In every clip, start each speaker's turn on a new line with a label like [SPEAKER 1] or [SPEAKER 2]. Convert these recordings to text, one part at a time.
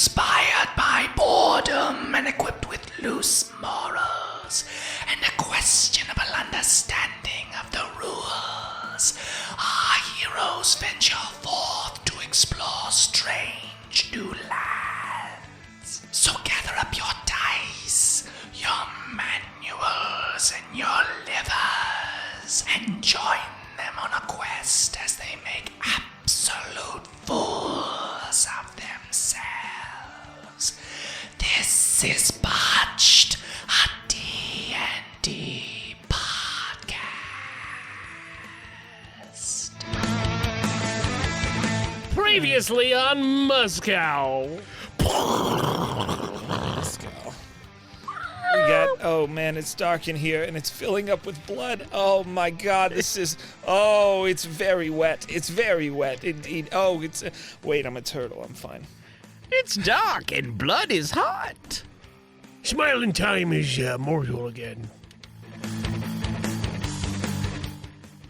[SPEAKER 1] inspired by boredom and equipped with loose morals and a questionable understanding of the rules, our heroes venture forth to explore strange new lands. So gather up your dice, your manuals, and your livers, and join them on a quest as they make absolute fools of themselves. This is Botched, a D&D podcast.
[SPEAKER 2] Previously on Moscow.
[SPEAKER 3] We got, oh man, it's dark in here and it's filling up with blood. Oh my god, it's very wet. It's very wet indeed. Oh, wait, I'm a turtle, I'm fine.
[SPEAKER 4] It's dark and blood is hot.
[SPEAKER 2] Smiling time is mortal again.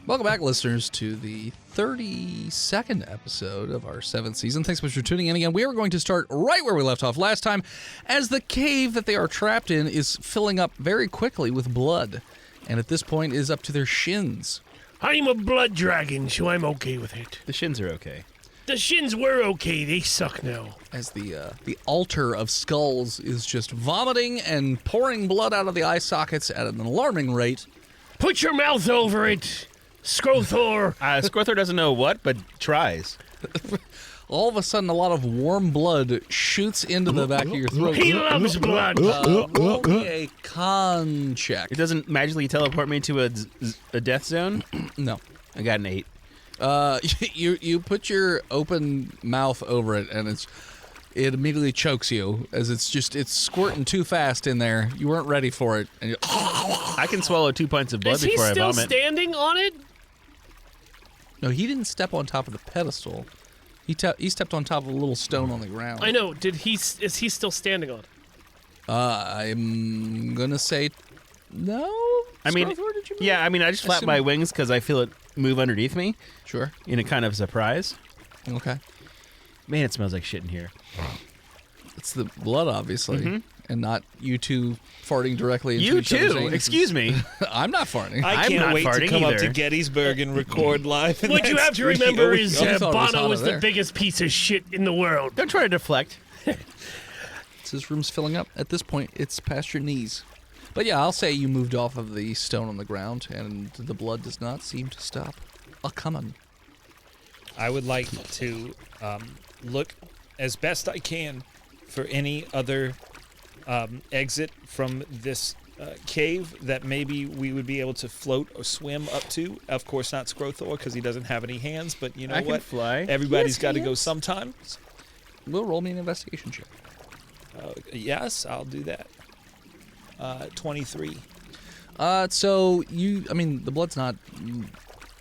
[SPEAKER 4] Welcome back, listeners, to the 32nd episode of our 7th season. Thanks so much for tuning in again. We are going to start right where we left off last time, as the cave that they are trapped in is filling up very quickly with blood, and at this point is up to their shins.
[SPEAKER 2] I'm a blood dragon, so I'm okay with it.
[SPEAKER 5] The shins are okay.
[SPEAKER 2] The shins were okay, they suck now.
[SPEAKER 4] As the altar of skulls is just vomiting and pouring blood out of the eye sockets at an alarming rate.
[SPEAKER 2] Put your mouth over it, Skrothor.
[SPEAKER 5] Skrothor doesn't know what, but tries.
[SPEAKER 4] All of a sudden, a lot of warm blood shoots into the back of your throat.
[SPEAKER 2] He loves blood.
[SPEAKER 4] Roll me a con check.
[SPEAKER 5] It doesn't magically teleport me to a death zone?
[SPEAKER 4] No.
[SPEAKER 5] I got an 8.
[SPEAKER 4] You put your open mouth over it, and it immediately chokes you, as it's squirting too fast in there. You weren't ready for it. And
[SPEAKER 5] I can swallow 2 pints of blood
[SPEAKER 2] Is he
[SPEAKER 5] before I
[SPEAKER 2] still
[SPEAKER 5] vomit.
[SPEAKER 2] standing on it?
[SPEAKER 4] No, he didn't step on top of the pedestal. He stepped on top of a little stone on the ground.
[SPEAKER 2] I know. Is he still standing on it?
[SPEAKER 4] I'm gonna say no.
[SPEAKER 5] I mean,
[SPEAKER 4] Skrothor, did you move?
[SPEAKER 5] yeah, I mean, I just flap my wings because I feel it move underneath me
[SPEAKER 4] Sure.
[SPEAKER 5] in a kind of surprise.
[SPEAKER 4] Okay.
[SPEAKER 5] Man, it smells like shit in here.
[SPEAKER 4] It's the blood, obviously, and not you two farting directly into
[SPEAKER 5] You
[SPEAKER 4] each other's
[SPEAKER 5] too.
[SPEAKER 4] anuses.
[SPEAKER 5] Excuse me.
[SPEAKER 4] I'm not farting.
[SPEAKER 3] I
[SPEAKER 5] I'm
[SPEAKER 3] can't
[SPEAKER 5] not
[SPEAKER 3] wait to
[SPEAKER 5] farting
[SPEAKER 3] come up to
[SPEAKER 5] either.
[SPEAKER 3] Gettysburg and record live. in
[SPEAKER 2] What you
[SPEAKER 3] that
[SPEAKER 2] have to
[SPEAKER 3] studio.
[SPEAKER 2] remember is
[SPEAKER 4] I thought it was
[SPEAKER 2] Bono
[SPEAKER 4] hot
[SPEAKER 2] was
[SPEAKER 4] out
[SPEAKER 2] the
[SPEAKER 4] there.
[SPEAKER 2] biggest piece of shit in the world.
[SPEAKER 5] Don't try to deflect.
[SPEAKER 4] This room's filling up. At this point, it's past your knees. But yeah, I'll say you moved off of the stone on the ground, and the blood does not seem to stop a-coming.
[SPEAKER 3] I would like to look as best I can for any other exit from this cave that maybe we would be able to float or swim up to. Of course, not Skrothor because he doesn't have any hands, but you know
[SPEAKER 5] I
[SPEAKER 3] what?
[SPEAKER 5] can fly.
[SPEAKER 3] Everybody's
[SPEAKER 4] Yes,
[SPEAKER 3] got to go
[SPEAKER 4] hands.
[SPEAKER 3] sometimes.
[SPEAKER 4] Will roll me an investigation check.
[SPEAKER 3] Yes, I'll do that. 23.
[SPEAKER 4] So the blood's not,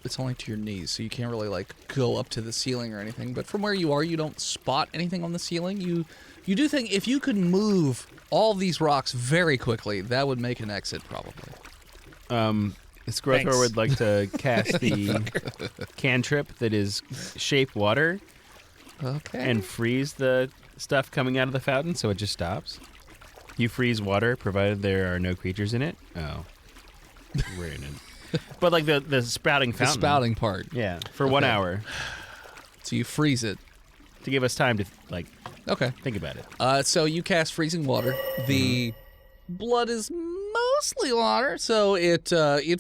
[SPEAKER 4] it's only to your knees, so you can't really, go up to the ceiling or anything. But from where you are, you don't spot anything on the ceiling. You do think if you could move all these rocks very quickly, that would make an exit, probably.
[SPEAKER 5] Skrothor
[SPEAKER 3] Thanks.
[SPEAKER 5] would like to cast the cantrip that is shape water
[SPEAKER 4] Okay.
[SPEAKER 5] and freeze the stuff coming out of the fountain so it just stops. You freeze water provided there are no creatures in it. Oh. We're in it. But like the spouting
[SPEAKER 4] the
[SPEAKER 5] fountain.
[SPEAKER 4] spouting part.
[SPEAKER 5] Yeah, for 1
[SPEAKER 4] Okay.
[SPEAKER 5] hour
[SPEAKER 4] So you freeze it.
[SPEAKER 5] to give us time to
[SPEAKER 4] Okay.
[SPEAKER 5] think about it.
[SPEAKER 4] So you cast freezing water. The blood is mostly water, so it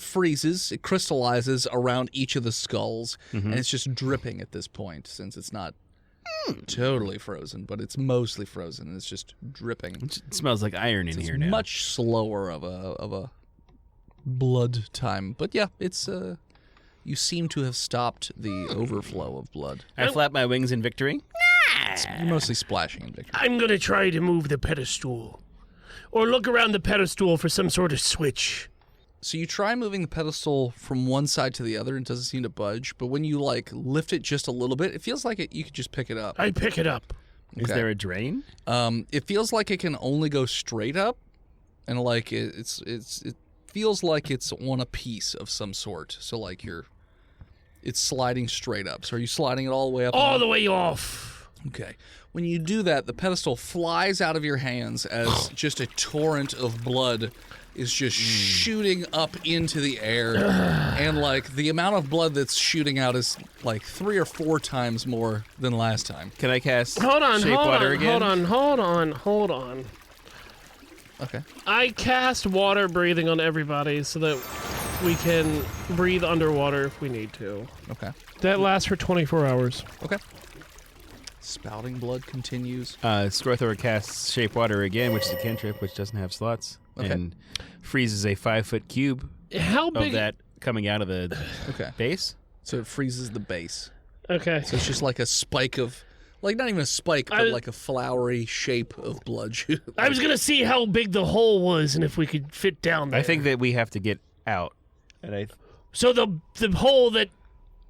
[SPEAKER 4] freezes, it crystallizes around each of the skulls, and it's just dripping at this point, since it's not totally frozen, but it's mostly frozen, and it's just dripping.
[SPEAKER 5] It smells like iron in
[SPEAKER 4] It's
[SPEAKER 5] here now.
[SPEAKER 4] much slower of a blood time, but yeah, it's you seem to have stopped the overflow of blood.
[SPEAKER 5] I flap my wings in victory.
[SPEAKER 4] You're mostly splashing in victory.
[SPEAKER 2] I'm going to try to move the pedestal. Or look around the pedestal for some sort of switch.
[SPEAKER 4] So you try moving the pedestal from one side to the other and it doesn't seem to budge, but when you lift it just a little bit, it feels like you could just pick it up.
[SPEAKER 2] I pick it up.
[SPEAKER 5] Is
[SPEAKER 4] Okay.
[SPEAKER 5] there a drain?
[SPEAKER 4] It feels like it can only go straight up, and it feels like it's on a piece of some sort. So it's sliding straight up. So are you sliding it all the way up?
[SPEAKER 2] All the way off.
[SPEAKER 4] Okay. When you do that, the pedestal flies out of your hands as just a torrent of blood is just shooting up into the air. And, like, the amount of blood that's shooting out is, like, 3 or 4 times more than last time.
[SPEAKER 5] Can I cast
[SPEAKER 2] Hold on,
[SPEAKER 5] shape water again?
[SPEAKER 2] hold on.
[SPEAKER 4] Okay.
[SPEAKER 2] I cast water breathing on everybody so that we can breathe underwater if we need to.
[SPEAKER 4] Okay.
[SPEAKER 2] That lasts for 24 hours.
[SPEAKER 4] Okay. Spouting blood continues.
[SPEAKER 5] Scorthor casts shape water again, which is a cantrip, which doesn't have slots, and freezes a 5-foot cube
[SPEAKER 2] How big?
[SPEAKER 5] of that coming out of the
[SPEAKER 4] Okay.
[SPEAKER 5] base.
[SPEAKER 4] So it freezes the base.
[SPEAKER 2] Okay.
[SPEAKER 4] So it's just like a spike of, like, not even a spike, but like a flowery shape of blood.
[SPEAKER 2] I was going to see how big the hole was and if we could fit down there.
[SPEAKER 5] I think that we have to get out. And
[SPEAKER 2] So the hole that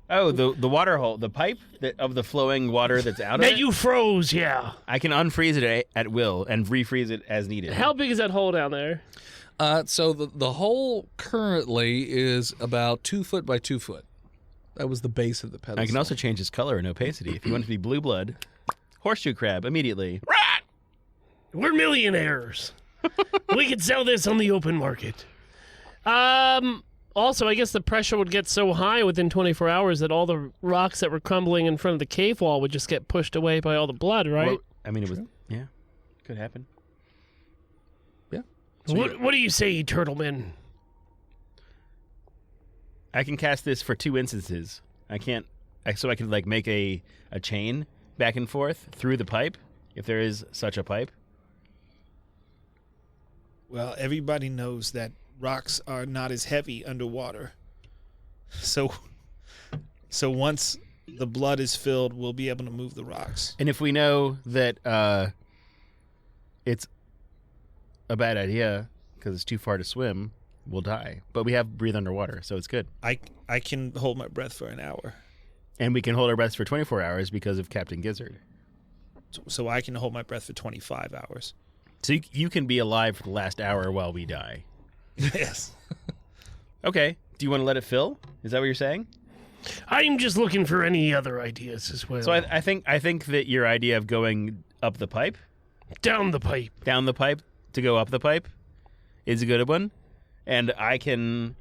[SPEAKER 5] the water hole, the pipe of the flowing water that's out of it.
[SPEAKER 2] you froze, yeah.
[SPEAKER 5] I can unfreeze it at will and refreeze it as needed.
[SPEAKER 2] How big is that hole down there?
[SPEAKER 4] So the hole currently is about 2 foot by 2 foot. That was the base of the pedestal.
[SPEAKER 5] I can also change its color and opacity. If you want it to be blue blood, horseshoe crab immediately.
[SPEAKER 2] We're millionaires. We could sell this on the open market. Also, I guess the pressure would get so high within 24 hours that all the rocks that were crumbling in front of the cave wall would just get pushed away by all the blood, right?
[SPEAKER 5] Well, I mean, it was, could happen.
[SPEAKER 4] Yeah.
[SPEAKER 2] What do you say, Turtleman?
[SPEAKER 5] I can cast this for 2 instances. So I could like make a chain back and forth through the pipe, if there is such a pipe.
[SPEAKER 3] Well, everybody knows that rocks are not as heavy underwater. So once the blood is filled, we'll be able to move the rocks.
[SPEAKER 5] And if we know that it's a bad idea because it's too far to swim, we'll die. But we have breathe underwater, so it's good.
[SPEAKER 3] I can hold my breath for an hour.
[SPEAKER 5] And we can hold our breaths for 24 hours because of Captain Gizzard.
[SPEAKER 3] So I can hold my breath for 25 hours.
[SPEAKER 5] So you can be alive for the last hour while we die.
[SPEAKER 3] Yes.
[SPEAKER 5] Okay. Do you want to let it fill? Is that what you're saying?
[SPEAKER 2] I'm just looking for any other ideas as well.
[SPEAKER 5] So I think that your idea of going up the pipe,
[SPEAKER 2] Down the pipe.
[SPEAKER 5] down the pipe to go up the pipe, is a good one, and I can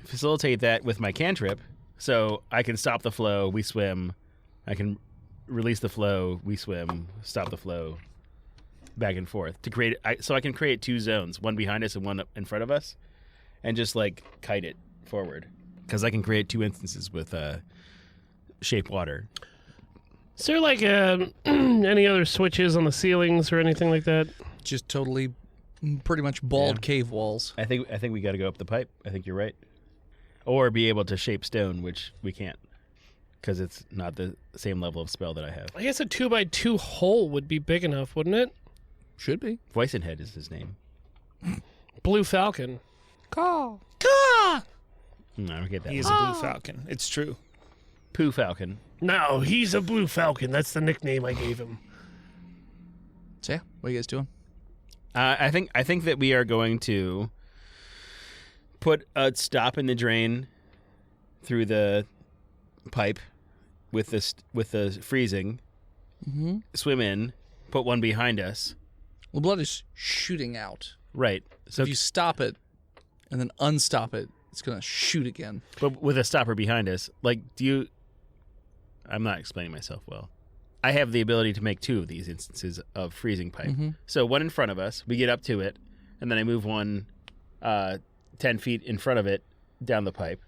[SPEAKER 5] facilitate that with my cantrip. So I can stop the flow, we swim. I can release the flow, we swim. Stop the flow, back and forth to create. So I can create 2 zones, one behind us and one in front of us, and just like kite it forward. Because I can create 2 instances with shape water.
[SPEAKER 2] Is there like any other switches on the ceilings or anything like that?
[SPEAKER 4] just totally, pretty much bald cave walls.
[SPEAKER 5] I think we got to go up the pipe. I think you're right. Or be able to shape stone, which we can't, because it's not the same level of spell that I have.
[SPEAKER 2] I guess a 2x2 hole would be big enough, wouldn't it?
[SPEAKER 4] Should be.
[SPEAKER 5] Voicenhead is his name.
[SPEAKER 2] Blue Falcon.
[SPEAKER 4] Caw.
[SPEAKER 2] Caw!
[SPEAKER 5] I don't get that.
[SPEAKER 3] He is a blue falcon. It's true.
[SPEAKER 5] Pooh Falcon.
[SPEAKER 2] No, he's a Blue Falcon. That's the nickname I gave him.
[SPEAKER 4] So yeah, what are you guys doing?
[SPEAKER 5] I think that we are going to put a stop in the drain through the pipe with the freezing.
[SPEAKER 4] Mm-hmm.
[SPEAKER 5] Swim in, put one behind us.
[SPEAKER 4] Well, blood is shooting out.
[SPEAKER 5] Right. So
[SPEAKER 4] If you stop it and then unstop it, it's going to shoot again.
[SPEAKER 5] but with a stopper behind us, like, I'm not explaining myself well. I have the ability to make 2 of these instances of freezing pipe.
[SPEAKER 4] Mm-hmm.
[SPEAKER 5] So one in front of us, we get up to it, and then I move one 10 feet in front of it down the pipe,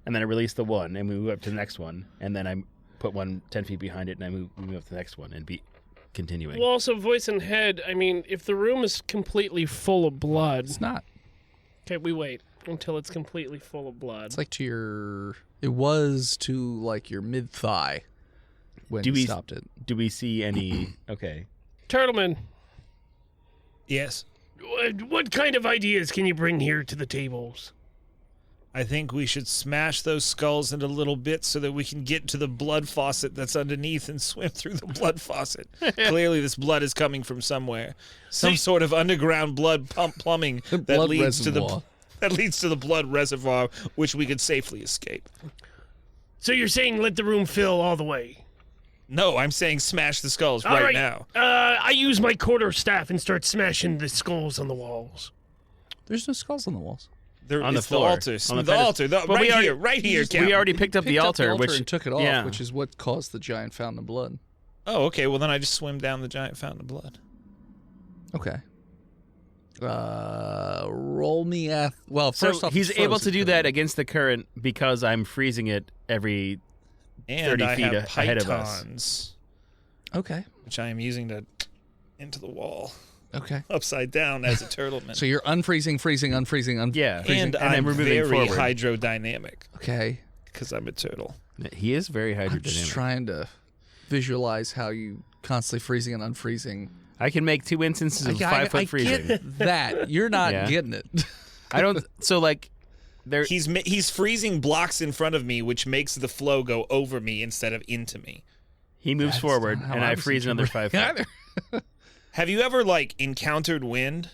[SPEAKER 5] and then I release the one, and we move up to the next one, and then I put one 10 feet behind it, and we move up to the next one, and be continuing.
[SPEAKER 2] Well, also, voice and head, I mean, if the room is completely full of blood...
[SPEAKER 4] It's not.
[SPEAKER 2] Okay, we wait until it's completely full of blood.
[SPEAKER 4] It's like it was to like your mid-thigh when you stopped it.
[SPEAKER 5] Do we see any... Okay.
[SPEAKER 2] Turtleman,
[SPEAKER 3] Yes.
[SPEAKER 2] what kind of ideas can you bring here to the tables?
[SPEAKER 3] I think we should smash those skulls into little bits so that we can get to the blood faucet that's underneath and swim through the blood faucet. Clearly, this blood is coming from somewhere. Some sort of underground blood pump plumbing that
[SPEAKER 4] Blood
[SPEAKER 3] leads
[SPEAKER 4] reservoir.
[SPEAKER 3] to the blood reservoir, which we could safely escape.
[SPEAKER 2] So you're saying let the room fill all the way?
[SPEAKER 3] No, I'm saying smash the skulls
[SPEAKER 2] All right
[SPEAKER 3] now.
[SPEAKER 2] I use my quarterstaff and start smashing the skulls on the walls.
[SPEAKER 4] There's no skulls on the walls.
[SPEAKER 3] They're,
[SPEAKER 5] On the
[SPEAKER 3] it's
[SPEAKER 5] floor.
[SPEAKER 3] altar.
[SPEAKER 5] On the
[SPEAKER 3] the altar.
[SPEAKER 5] pedestal. But
[SPEAKER 3] Right here, Captain.
[SPEAKER 5] We already picked up the
[SPEAKER 4] Picked up
[SPEAKER 5] altar, which
[SPEAKER 4] and took it off,
[SPEAKER 5] yeah.
[SPEAKER 4] which is what caused the giant fountain of blood.
[SPEAKER 3] Oh, okay. Well, then I just swim down the giant fountain of blood.
[SPEAKER 4] Okay. Roll me well,
[SPEAKER 5] So
[SPEAKER 4] first off,
[SPEAKER 5] he's
[SPEAKER 4] it's
[SPEAKER 5] able
[SPEAKER 4] frozen
[SPEAKER 5] to do
[SPEAKER 4] currently.
[SPEAKER 5] that against the current because I'm freezing it every
[SPEAKER 3] And
[SPEAKER 5] 30
[SPEAKER 3] I
[SPEAKER 5] feet
[SPEAKER 3] have
[SPEAKER 5] ahead of us.
[SPEAKER 3] pythons,
[SPEAKER 4] Okay.
[SPEAKER 3] which I am using to into the wall
[SPEAKER 4] Okay.
[SPEAKER 3] upside down as a turtleman.
[SPEAKER 4] So you're unfreezing, freezing, unfreezing,
[SPEAKER 5] Yeah.
[SPEAKER 3] and
[SPEAKER 5] then
[SPEAKER 3] I'm
[SPEAKER 5] we're moving
[SPEAKER 3] very
[SPEAKER 5] forward.
[SPEAKER 3] hydrodynamic
[SPEAKER 4] Okay.
[SPEAKER 3] because I'm a turtle.
[SPEAKER 5] He is very
[SPEAKER 4] I'm just
[SPEAKER 5] hydrodynamic.
[SPEAKER 4] trying to visualize how you constantly freezing and unfreezing.
[SPEAKER 5] I can make 2 instances of 5 foot freezing.
[SPEAKER 4] get that. You're not
[SPEAKER 5] Yeah.
[SPEAKER 4] getting it.
[SPEAKER 5] I don't. So like, there.
[SPEAKER 3] He's freezing blocks in front of me, which makes the flow go over me instead of into me.
[SPEAKER 5] He moves
[SPEAKER 4] That's
[SPEAKER 5] forward,
[SPEAKER 4] not how
[SPEAKER 5] and I
[SPEAKER 4] was
[SPEAKER 5] freeze another 5 foot.
[SPEAKER 4] either.
[SPEAKER 3] Have you ever like encountered wind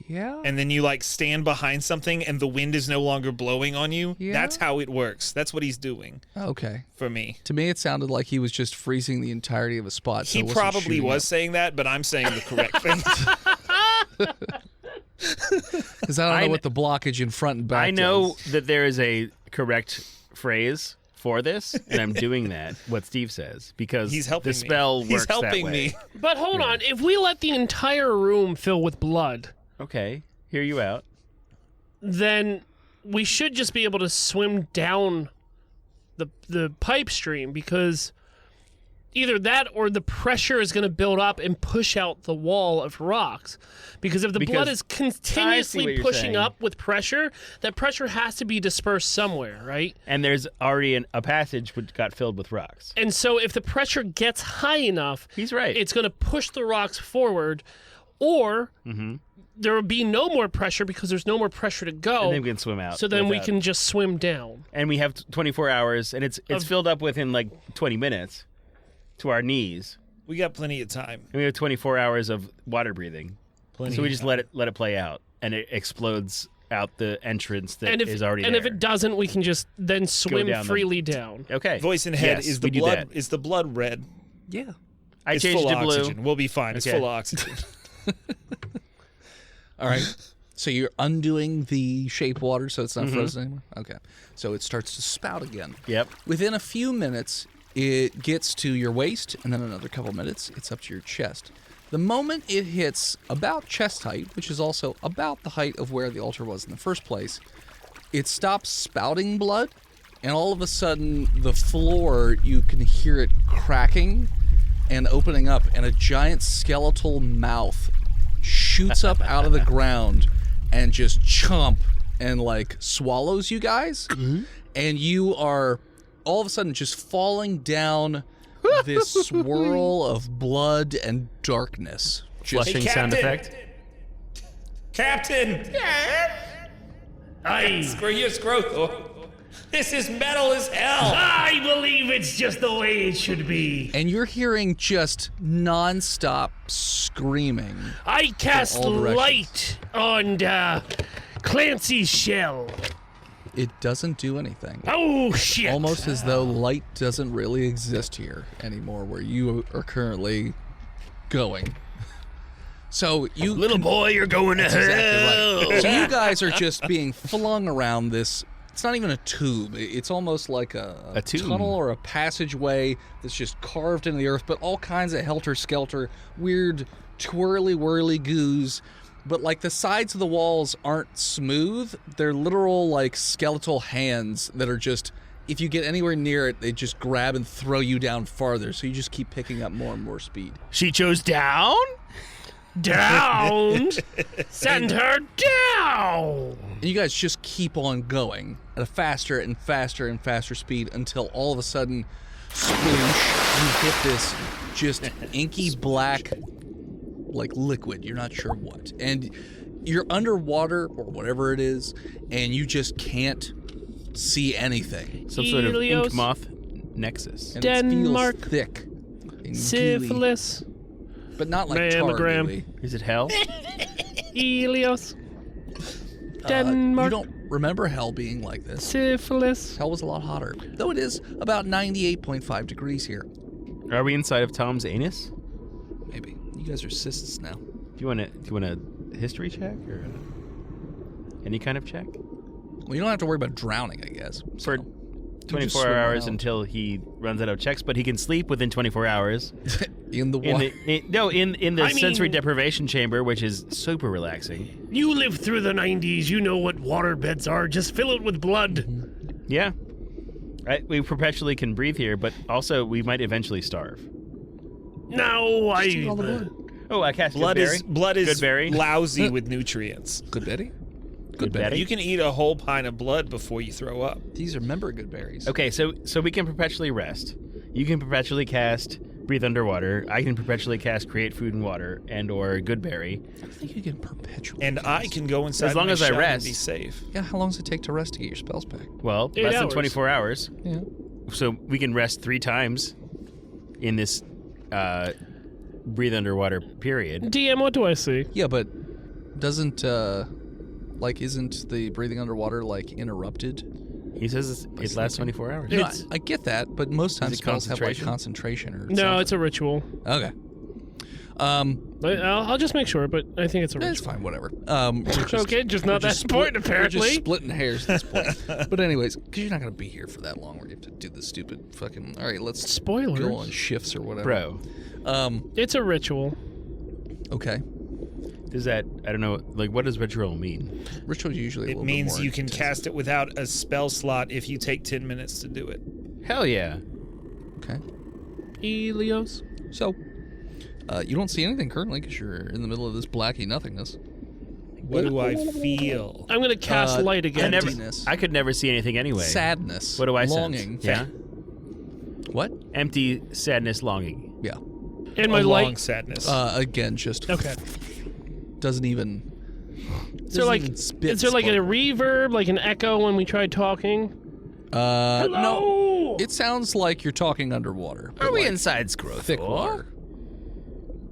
[SPEAKER 4] Yeah.
[SPEAKER 3] and then you like stand behind something and the wind is no longer blowing on you?
[SPEAKER 4] Yeah.
[SPEAKER 3] That's how it works. That's what he's doing
[SPEAKER 4] Okay.
[SPEAKER 3] for me.
[SPEAKER 4] To me, it sounded like he was just freezing the entirety of a spot. So
[SPEAKER 3] He
[SPEAKER 4] it wasn't
[SPEAKER 3] probably
[SPEAKER 4] shooting
[SPEAKER 3] was
[SPEAKER 4] up.
[SPEAKER 3] saying that, but I'm saying the correct thing.
[SPEAKER 4] Because I don't know what the blockage in front and back
[SPEAKER 5] I know
[SPEAKER 4] does.
[SPEAKER 5] that there is a correct phrase for this, and I'm doing that. What Steve says because
[SPEAKER 3] He's helping
[SPEAKER 5] the
[SPEAKER 3] me.
[SPEAKER 5] spell works
[SPEAKER 3] He's helping
[SPEAKER 5] that way.
[SPEAKER 3] me.
[SPEAKER 2] But hold on, if we let the entire room fill with blood,
[SPEAKER 5] Okay, hear you out.
[SPEAKER 2] then we should just be able to swim down the pipe stream because either that or the pressure is going to build up and push out the wall of rocks. Because if the blood
[SPEAKER 5] Because
[SPEAKER 2] is
[SPEAKER 5] I see what
[SPEAKER 2] continuously
[SPEAKER 5] you're
[SPEAKER 2] pushing
[SPEAKER 5] saying.
[SPEAKER 2] up with pressure, that pressure has to be dispersed somewhere, right?
[SPEAKER 5] And there's already a passage which got filled with rocks.
[SPEAKER 2] And so if the pressure gets high enough,
[SPEAKER 5] He's right.
[SPEAKER 2] it's going to push the rocks forward, or there will be no more pressure because there's no more pressure to go.
[SPEAKER 5] and then we can swim out.
[SPEAKER 2] So then we
[SPEAKER 5] without-
[SPEAKER 2] can just swim down.
[SPEAKER 5] And we have 24 hours, and it's filled up within like 20 minutes to our knees.
[SPEAKER 3] We got plenty of time.
[SPEAKER 5] And we have 24 hours of water breathing.
[SPEAKER 3] Plenty
[SPEAKER 5] So we
[SPEAKER 3] of
[SPEAKER 5] just
[SPEAKER 3] time.
[SPEAKER 5] let it play out, and it explodes out the entrance that
[SPEAKER 2] And
[SPEAKER 5] is
[SPEAKER 2] if
[SPEAKER 5] already
[SPEAKER 2] and
[SPEAKER 5] there.
[SPEAKER 2] if it doesn't, we can just then swim
[SPEAKER 5] down the-
[SPEAKER 2] freely down.
[SPEAKER 5] Okay.
[SPEAKER 3] Voice in head
[SPEAKER 5] Yes,
[SPEAKER 3] is
[SPEAKER 5] we
[SPEAKER 3] the
[SPEAKER 5] do
[SPEAKER 3] blood.
[SPEAKER 5] that.
[SPEAKER 3] Is the blood red?
[SPEAKER 4] Yeah.
[SPEAKER 5] I
[SPEAKER 3] It's
[SPEAKER 5] changed
[SPEAKER 3] full
[SPEAKER 5] to
[SPEAKER 3] of
[SPEAKER 5] blue.
[SPEAKER 3] oxygen. We'll be fine. It's
[SPEAKER 5] Okay.
[SPEAKER 3] full of oxygen.
[SPEAKER 4] All right. So you're undoing the shape water so it's not
[SPEAKER 5] Mm-hmm.
[SPEAKER 4] frozen anymore? Okay. So it starts to spout again.
[SPEAKER 5] Yep.
[SPEAKER 4] Within a few minutes, it gets to your waist, and then another couple minutes, it's up to your chest. The moment it hits about chest height, which is also about the height of where the altar was in the first place, it stops spouting blood, and all of a sudden, the floor, you can hear it cracking and opening up, and a giant skeletal mouth shoots up out of the ground and just chomp and like swallows you guys, and you are all of a sudden just falling down this swirl of blood and darkness. Just
[SPEAKER 5] Flushing sound
[SPEAKER 3] Captain!
[SPEAKER 5] effect.
[SPEAKER 3] Captain!
[SPEAKER 2] I
[SPEAKER 3] Screw you, Scrothor. This is metal as hell.
[SPEAKER 2] I believe it's just the way it should be.
[SPEAKER 4] and you're hearing just non-stop screaming.
[SPEAKER 2] I cast
[SPEAKER 4] all directions.
[SPEAKER 2] light on Clancy's shell.
[SPEAKER 4] It doesn't do anything.
[SPEAKER 2] Oh shit!
[SPEAKER 4] Almost as though light doesn't really exist here anymore where you are currently going. So you
[SPEAKER 2] Little boy, you're going to hell.
[SPEAKER 4] Exactly right. So you guys are just being flung around this. It's not even a tube. It's almost like a
[SPEAKER 5] tomb.
[SPEAKER 4] tunnel or a passageway that's just carved into the earth, but all kinds of helter-skelter, weird twirly-whirly goos. But like the sides of the walls aren't smooth. They're literal like skeletal hands that are just, if you get anywhere near it, they just grab and throw you down farther. So you just keep picking up more and more speed.
[SPEAKER 5] She chose down?
[SPEAKER 2] Down. Send her down.
[SPEAKER 4] And you guys just keep on going at a faster and faster and faster speed until all of a sudden, sploosh, you hit this just inky black, like liquid. You're not sure what. And you're underwater or whatever it is, and you just can't see anything.
[SPEAKER 5] Some sort of
[SPEAKER 2] Helios.
[SPEAKER 5] ink moth nexus.
[SPEAKER 4] And
[SPEAKER 2] Denmark.
[SPEAKER 4] it feels thick and gooey,
[SPEAKER 2] Syphilis.
[SPEAKER 4] but not like tar
[SPEAKER 2] Mammogram.
[SPEAKER 4] gooey.
[SPEAKER 5] Is it hell?
[SPEAKER 2] Helios.
[SPEAKER 4] You
[SPEAKER 2] Denmark.
[SPEAKER 4] don't remember hell being like this.
[SPEAKER 2] Syphilis.
[SPEAKER 4] Hell was a lot hotter, though it is about 98.5 degrees here.
[SPEAKER 5] Are we inside of Tom's anus?
[SPEAKER 4] Maybe. You guys are cysts now.
[SPEAKER 5] Do you want a history check or any kind of check?
[SPEAKER 4] Well, you don't have to worry about drowning, I guess.
[SPEAKER 5] For
[SPEAKER 4] So.
[SPEAKER 5] 24
[SPEAKER 4] swim
[SPEAKER 5] hours
[SPEAKER 4] around.
[SPEAKER 5] until he runs out of checks, but he can sleep within 24 hours.
[SPEAKER 4] In the
[SPEAKER 5] In
[SPEAKER 4] water.
[SPEAKER 5] the
[SPEAKER 2] I
[SPEAKER 5] sensory
[SPEAKER 2] mean-
[SPEAKER 5] deprivation chamber, which is super relaxing.
[SPEAKER 2] You lived through the 90s. You know what water beds are. Just fill it with blood.
[SPEAKER 5] Yeah. We perpetually can breathe here, but also we might eventually starve.
[SPEAKER 2] No,
[SPEAKER 4] Eat all the blood.
[SPEAKER 5] Oh, I cast
[SPEAKER 3] Blood
[SPEAKER 5] Good Berry.
[SPEAKER 3] is blood
[SPEAKER 5] Good
[SPEAKER 3] is
[SPEAKER 5] berry.
[SPEAKER 3] lousy with nutrients.
[SPEAKER 4] Good Betty?
[SPEAKER 5] Good Betty.
[SPEAKER 3] You can eat a whole pint of blood before you throw up.
[SPEAKER 4] These are member good berries.
[SPEAKER 5] Okay, so we can perpetually rest. You can perpetually cast Breathe Underwater. I can perpetually cast Create Food and Water or Good Berry.
[SPEAKER 4] I think you can perpetually.
[SPEAKER 3] And I can go inside
[SPEAKER 5] As long
[SPEAKER 3] my
[SPEAKER 5] as I
[SPEAKER 3] shell
[SPEAKER 5] rest.
[SPEAKER 3] and be safe.
[SPEAKER 4] Yeah, how long does it take to rest to get your spells back?
[SPEAKER 5] Well,
[SPEAKER 2] 8
[SPEAKER 5] less than
[SPEAKER 2] hours.
[SPEAKER 5] 24 hours.
[SPEAKER 4] Yeah.
[SPEAKER 5] So we can rest 3 times in this Breathe Underwater period.
[SPEAKER 2] DM, what do I see?
[SPEAKER 4] Yeah, but doesn't isn't the breathing underwater interrupted?
[SPEAKER 5] He says it lasts 24 hours.
[SPEAKER 4] No,
[SPEAKER 2] It's-
[SPEAKER 4] I get that, but most times
[SPEAKER 5] it
[SPEAKER 4] spells have
[SPEAKER 5] concentration?
[SPEAKER 4] concentration or
[SPEAKER 2] No,
[SPEAKER 4] something.
[SPEAKER 2] it's a ritual.
[SPEAKER 4] Okay.
[SPEAKER 2] I'll just make sure, but I think it's a
[SPEAKER 4] It's
[SPEAKER 2] ritual.
[SPEAKER 4] fine, whatever. We're just,
[SPEAKER 2] Okay, just not
[SPEAKER 4] we're
[SPEAKER 2] that important,
[SPEAKER 4] We're
[SPEAKER 2] apparently.
[SPEAKER 4] just splitting hairs at this point. But anyways, because you're not going to be here for that long where you have to do the stupid fucking... All right, let's
[SPEAKER 2] Spoilers.
[SPEAKER 4] go on shifts or whatever.
[SPEAKER 5] Bro,
[SPEAKER 2] It's a ritual.
[SPEAKER 4] Okay.
[SPEAKER 5] does that, I don't know, what does ritual mean?
[SPEAKER 4] Ritual usually a
[SPEAKER 3] It
[SPEAKER 4] little bit
[SPEAKER 3] means
[SPEAKER 4] more
[SPEAKER 3] you can
[SPEAKER 4] intensive.
[SPEAKER 3] cast it without a spell slot if you take 10 minutes to do it.
[SPEAKER 5] Hell yeah.
[SPEAKER 4] Okay.
[SPEAKER 2] Elios.
[SPEAKER 4] So, you don't see anything currently because you're in the middle of this blacky nothingness.
[SPEAKER 3] What do I feel?
[SPEAKER 2] I'm going to cast light again.
[SPEAKER 4] Emptiness.
[SPEAKER 5] I could never see anything anyway.
[SPEAKER 4] Sadness.
[SPEAKER 5] What do I
[SPEAKER 4] Longing.
[SPEAKER 5] sense? Yeah.
[SPEAKER 4] What?
[SPEAKER 5] Empty sadness, longing.
[SPEAKER 4] Yeah.
[SPEAKER 2] And my
[SPEAKER 3] A long
[SPEAKER 2] light.
[SPEAKER 3] sadness.
[SPEAKER 4] Again, just
[SPEAKER 2] Okay.
[SPEAKER 4] doesn't even...
[SPEAKER 2] Is there like,
[SPEAKER 4] even spit
[SPEAKER 2] is there like a
[SPEAKER 4] sparkle.
[SPEAKER 2] reverb, like an echo when we tried talking?
[SPEAKER 4] No.
[SPEAKER 2] Hello?
[SPEAKER 4] It sounds like you're talking underwater. but
[SPEAKER 5] Are we
[SPEAKER 4] like
[SPEAKER 5] inside Scrothor?
[SPEAKER 4] thick water?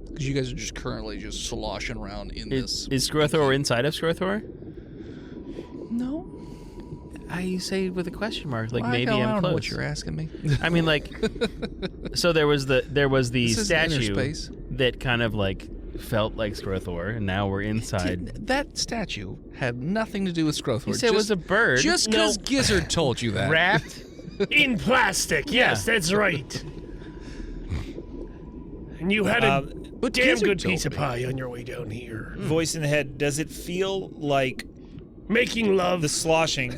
[SPEAKER 4] Because you guys are just currently just sloshing around in this.
[SPEAKER 5] Is Scrothor inside of Scrothor?
[SPEAKER 4] No.
[SPEAKER 5] I say with a question mark, like
[SPEAKER 4] I
[SPEAKER 5] maybe
[SPEAKER 4] don't
[SPEAKER 5] I'm
[SPEAKER 4] know
[SPEAKER 5] close.
[SPEAKER 4] what you're asking me.
[SPEAKER 5] I mean, so there was the
[SPEAKER 4] This is inner
[SPEAKER 5] statue
[SPEAKER 4] space.
[SPEAKER 5] that kind of felt like Scrothor, and now we're inside.
[SPEAKER 4] That statue had nothing to do with Scrothor.
[SPEAKER 5] You said it was a bird.
[SPEAKER 4] Just because Gizzard told you that.
[SPEAKER 5] wrapped.
[SPEAKER 2] In plastic. Yes, that's right. And you had a
[SPEAKER 4] But
[SPEAKER 2] damn
[SPEAKER 4] Gizzard
[SPEAKER 2] good
[SPEAKER 4] told
[SPEAKER 2] piece of
[SPEAKER 4] me.
[SPEAKER 2] pie on your way down here.
[SPEAKER 3] Voice in the head, does it feel like
[SPEAKER 2] Making love.
[SPEAKER 3] the sloshing?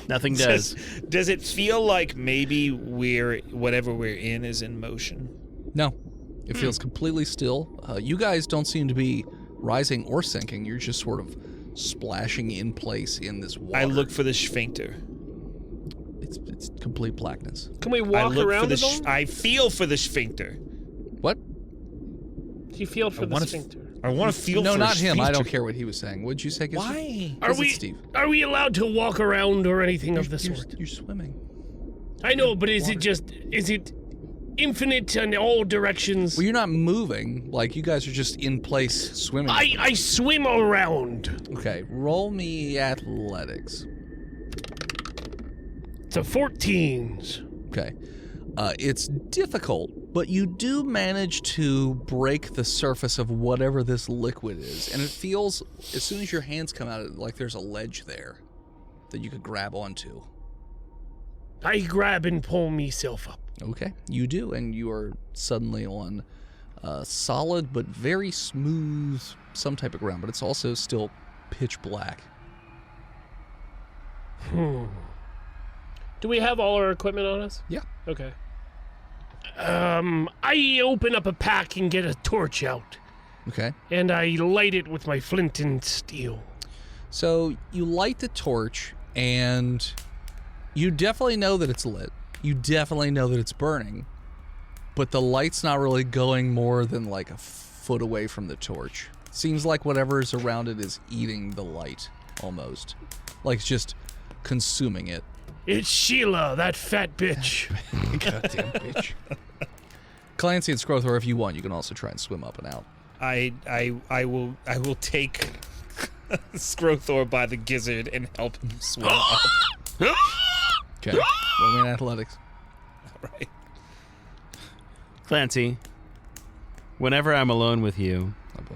[SPEAKER 5] Nothing does.
[SPEAKER 3] Does it feel like maybe whatever we're in is in motion?
[SPEAKER 4] No. It feels completely still. You guys don't seem to be rising or sinking. You're just sort of splashing in place in this water.
[SPEAKER 3] I look for the sphincter.
[SPEAKER 4] It's complete blackness.
[SPEAKER 2] Can we
[SPEAKER 3] I
[SPEAKER 2] walk
[SPEAKER 3] look
[SPEAKER 2] around
[SPEAKER 3] for the.
[SPEAKER 2] it all?
[SPEAKER 3] I feel for the sphincter.
[SPEAKER 4] What?
[SPEAKER 2] You feel for the
[SPEAKER 3] wanna
[SPEAKER 2] sphincter.
[SPEAKER 3] I want to feel.
[SPEAKER 4] No,
[SPEAKER 3] for
[SPEAKER 4] not him. I don't
[SPEAKER 3] sphincter.
[SPEAKER 4] care what he was saying. What'd you say, Gizzard?
[SPEAKER 3] Why?
[SPEAKER 2] Are
[SPEAKER 4] Visit
[SPEAKER 2] we
[SPEAKER 4] Steve.
[SPEAKER 2] are we allowed to walk around or anything of the sort?
[SPEAKER 4] You're swimming.
[SPEAKER 2] I know, but is
[SPEAKER 4] water.
[SPEAKER 2] it infinite in all directions?
[SPEAKER 4] Well, you're not moving. Like, you guys are just in place swimming.
[SPEAKER 2] I swim around.
[SPEAKER 4] Okay, roll me athletics.
[SPEAKER 2] It's a 14s.
[SPEAKER 4] Okay. It's difficult, but you do manage to break the surface of whatever this liquid is. And it feels, as soon as your hands come out, like there's a ledge there that you could grab onto.
[SPEAKER 2] I grab and pull myself up.
[SPEAKER 4] Okay, you do, and you are suddenly on solid but very smooth some type of ground, but it's also still pitch black.
[SPEAKER 2] Do we have all our equipment on us?
[SPEAKER 4] Yeah.
[SPEAKER 2] Okay. I open up a pack and get a torch out,
[SPEAKER 4] Okay.
[SPEAKER 2] and I light it with my flint and steel.
[SPEAKER 4] So you light the torch, and you definitely know that it's lit. You definitely know that it's burning, but the light's not really going more than like a foot away from the torch. Seems like whatever is around it is eating the light, almost. Like it's just consuming it.
[SPEAKER 2] It's Sheila, that fat bitch.
[SPEAKER 4] Goddamn bitch. Clancy and Scrothor, if you want, you can also try and swim up and out.
[SPEAKER 3] I will take Scrothor by the gizzard and help him swim up.
[SPEAKER 4] Okay. Roll me in athletics.
[SPEAKER 3] Right.
[SPEAKER 5] Clancy, whenever I'm alone with you,
[SPEAKER 4] Oh boy.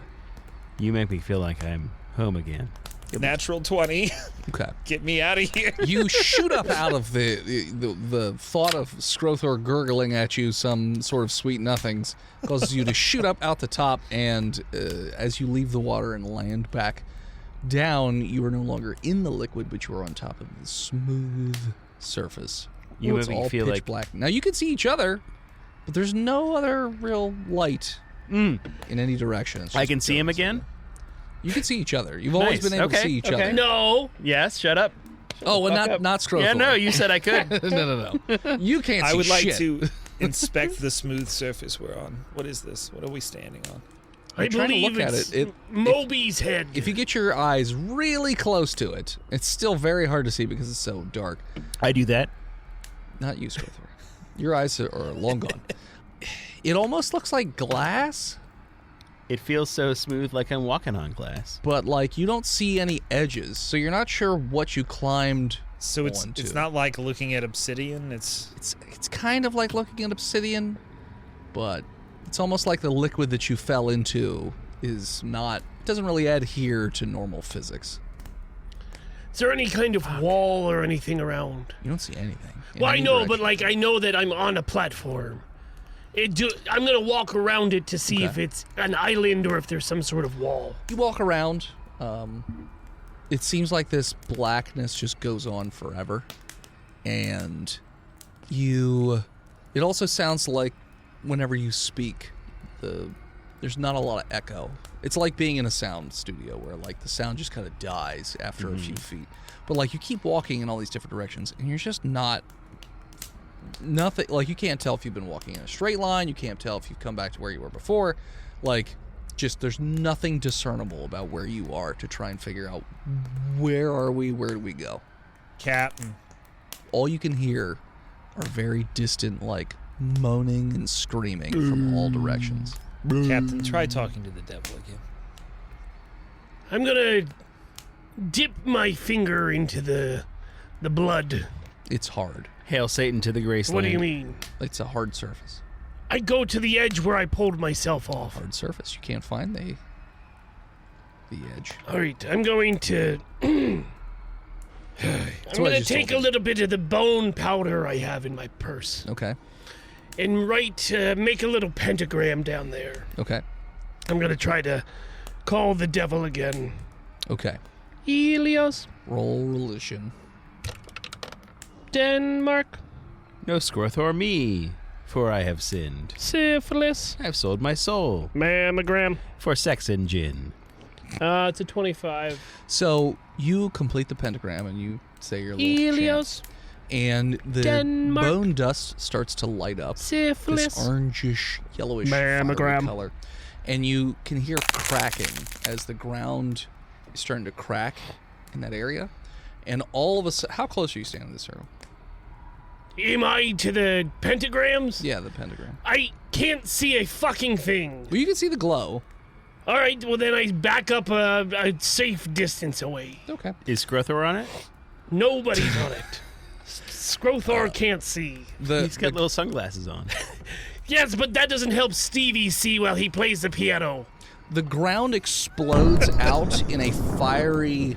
[SPEAKER 5] you make me feel like I'm home again.
[SPEAKER 3] Natural 20.
[SPEAKER 4] Okay.
[SPEAKER 3] Get me out of here.
[SPEAKER 4] You shoot up out of the thought of Skrothor gurgling at you some sort of sweet nothings causes you to shoot up out the top, and as you leave the water and land back down, you are no longer in the liquid, but you are on top of the smooth surface.
[SPEAKER 5] You
[SPEAKER 4] It's
[SPEAKER 5] make me
[SPEAKER 4] all
[SPEAKER 5] feel
[SPEAKER 4] pitch
[SPEAKER 5] like
[SPEAKER 4] black. Now you can see each other, but there's no other real light in any direction. It's
[SPEAKER 5] I
[SPEAKER 4] just
[SPEAKER 5] can see him
[SPEAKER 4] darkness
[SPEAKER 5] again.
[SPEAKER 4] over. You can see each other. You've always
[SPEAKER 5] Nice.
[SPEAKER 4] been able to
[SPEAKER 5] Okay,
[SPEAKER 4] see each
[SPEAKER 5] okay.
[SPEAKER 4] other.
[SPEAKER 2] No.
[SPEAKER 5] Yes, shut up.
[SPEAKER 4] Oh, well,
[SPEAKER 5] Fuck up.
[SPEAKER 4] not Skrothor.
[SPEAKER 5] Yeah, no, you said I could.
[SPEAKER 4] no. You can't see
[SPEAKER 3] I would like
[SPEAKER 4] shit.
[SPEAKER 3] to inspect the smooth surface we're on. What is this? What are we standing on?
[SPEAKER 2] I
[SPEAKER 4] I'm trying to
[SPEAKER 2] believe
[SPEAKER 4] look at
[SPEAKER 2] it's
[SPEAKER 4] it.
[SPEAKER 2] Moby's head.
[SPEAKER 4] If you get your eyes really close to it, it's still very hard to see because it's so dark.
[SPEAKER 5] I do that.
[SPEAKER 4] Not you, Skrothor. Your eyes are long gone. It almost looks like glass,
[SPEAKER 5] It feels so smooth, like I'm walking on glass.
[SPEAKER 4] but like you don't see any edges, so you're not sure what you climbed
[SPEAKER 3] So it's
[SPEAKER 4] onto.
[SPEAKER 3] it's not like looking at obsidian. It's
[SPEAKER 4] It's kind of like looking at obsidian, but it's almost like the liquid that you fell into is not. It doesn't really adhere to normal physics.
[SPEAKER 2] Is there any kind of wall or anything around?
[SPEAKER 4] You don't see anything. in
[SPEAKER 2] Well, I
[SPEAKER 4] any
[SPEAKER 2] know,
[SPEAKER 4] direction.
[SPEAKER 2] but like I know that I'm on a platform. I'm gonna walk around it to see
[SPEAKER 4] Okay.
[SPEAKER 2] if it's an island or if there's some sort of wall.
[SPEAKER 4] You walk around. It seems like this blackness just goes on forever. And it also sounds like whenever you speak, there's not a lot of echo. It's like being in a sound studio where like the sound just kind of dies after a few feet. But like you keep walking in all these different directions and you're just nothing, like you can't tell if you've been walking in a straight line, you can't tell if you've come back to where you were before. Like just there's nothing discernible about where you are to try and figure out where are we, where do we go.
[SPEAKER 3] Captain.
[SPEAKER 4] All you can hear are very distant like moaning and screaming from all directions.
[SPEAKER 3] Captain, try talking to the devil again.
[SPEAKER 2] I'm gonna dip my finger into the blood.
[SPEAKER 4] It's hard.
[SPEAKER 5] Hail Satan to the Graceland.
[SPEAKER 2] What do you mean?
[SPEAKER 4] It's a hard surface.
[SPEAKER 2] I go to the edge where I pulled myself off.
[SPEAKER 4] Hard surface. You can't find the edge.
[SPEAKER 2] All right, I'm going to. I'm
[SPEAKER 4] what I
[SPEAKER 2] gonna
[SPEAKER 4] just
[SPEAKER 2] take a
[SPEAKER 4] told you.
[SPEAKER 2] little bit of the bone powder I have in my purse
[SPEAKER 4] Okay.
[SPEAKER 2] and make a little pentagram down there.
[SPEAKER 4] Okay.
[SPEAKER 2] I'm gonna try to call the devil again.
[SPEAKER 4] Okay.
[SPEAKER 2] Helios,
[SPEAKER 4] Roll religion.
[SPEAKER 2] Denmark,
[SPEAKER 5] No Skrothor me, for I have sinned.
[SPEAKER 2] syphilis,
[SPEAKER 5] I've sold my soul
[SPEAKER 2] mammogram.
[SPEAKER 5] for sex and gin.
[SPEAKER 2] It's a 25.
[SPEAKER 4] So you complete the pentagram and you say your little
[SPEAKER 2] Helios,
[SPEAKER 4] chant, and the
[SPEAKER 2] Denmark.
[SPEAKER 4] bone dust starts to light up.
[SPEAKER 2] syphilis.
[SPEAKER 4] This orangish, yellowish fiery
[SPEAKER 2] Mammogram.
[SPEAKER 4] color, and you can hear cracking as the ground is starting to crack in that area. And all of a sudden, how close are you standing to this arrow?
[SPEAKER 2] Am I to the pentagrams?
[SPEAKER 4] Yeah, the pentagram.
[SPEAKER 2] I can't see a fucking thing.
[SPEAKER 4] Well, you can see the glow.
[SPEAKER 2] All right, well then I back up a safe distance away.
[SPEAKER 4] Okay.
[SPEAKER 5] Is Skrothor on it?
[SPEAKER 2] Nobody's on it. Skrothor can't see.
[SPEAKER 5] He's got little sunglasses on.
[SPEAKER 2] Yes, but that doesn't help Stevie see while he plays the piano.
[SPEAKER 4] The ground explodes out in a fiery,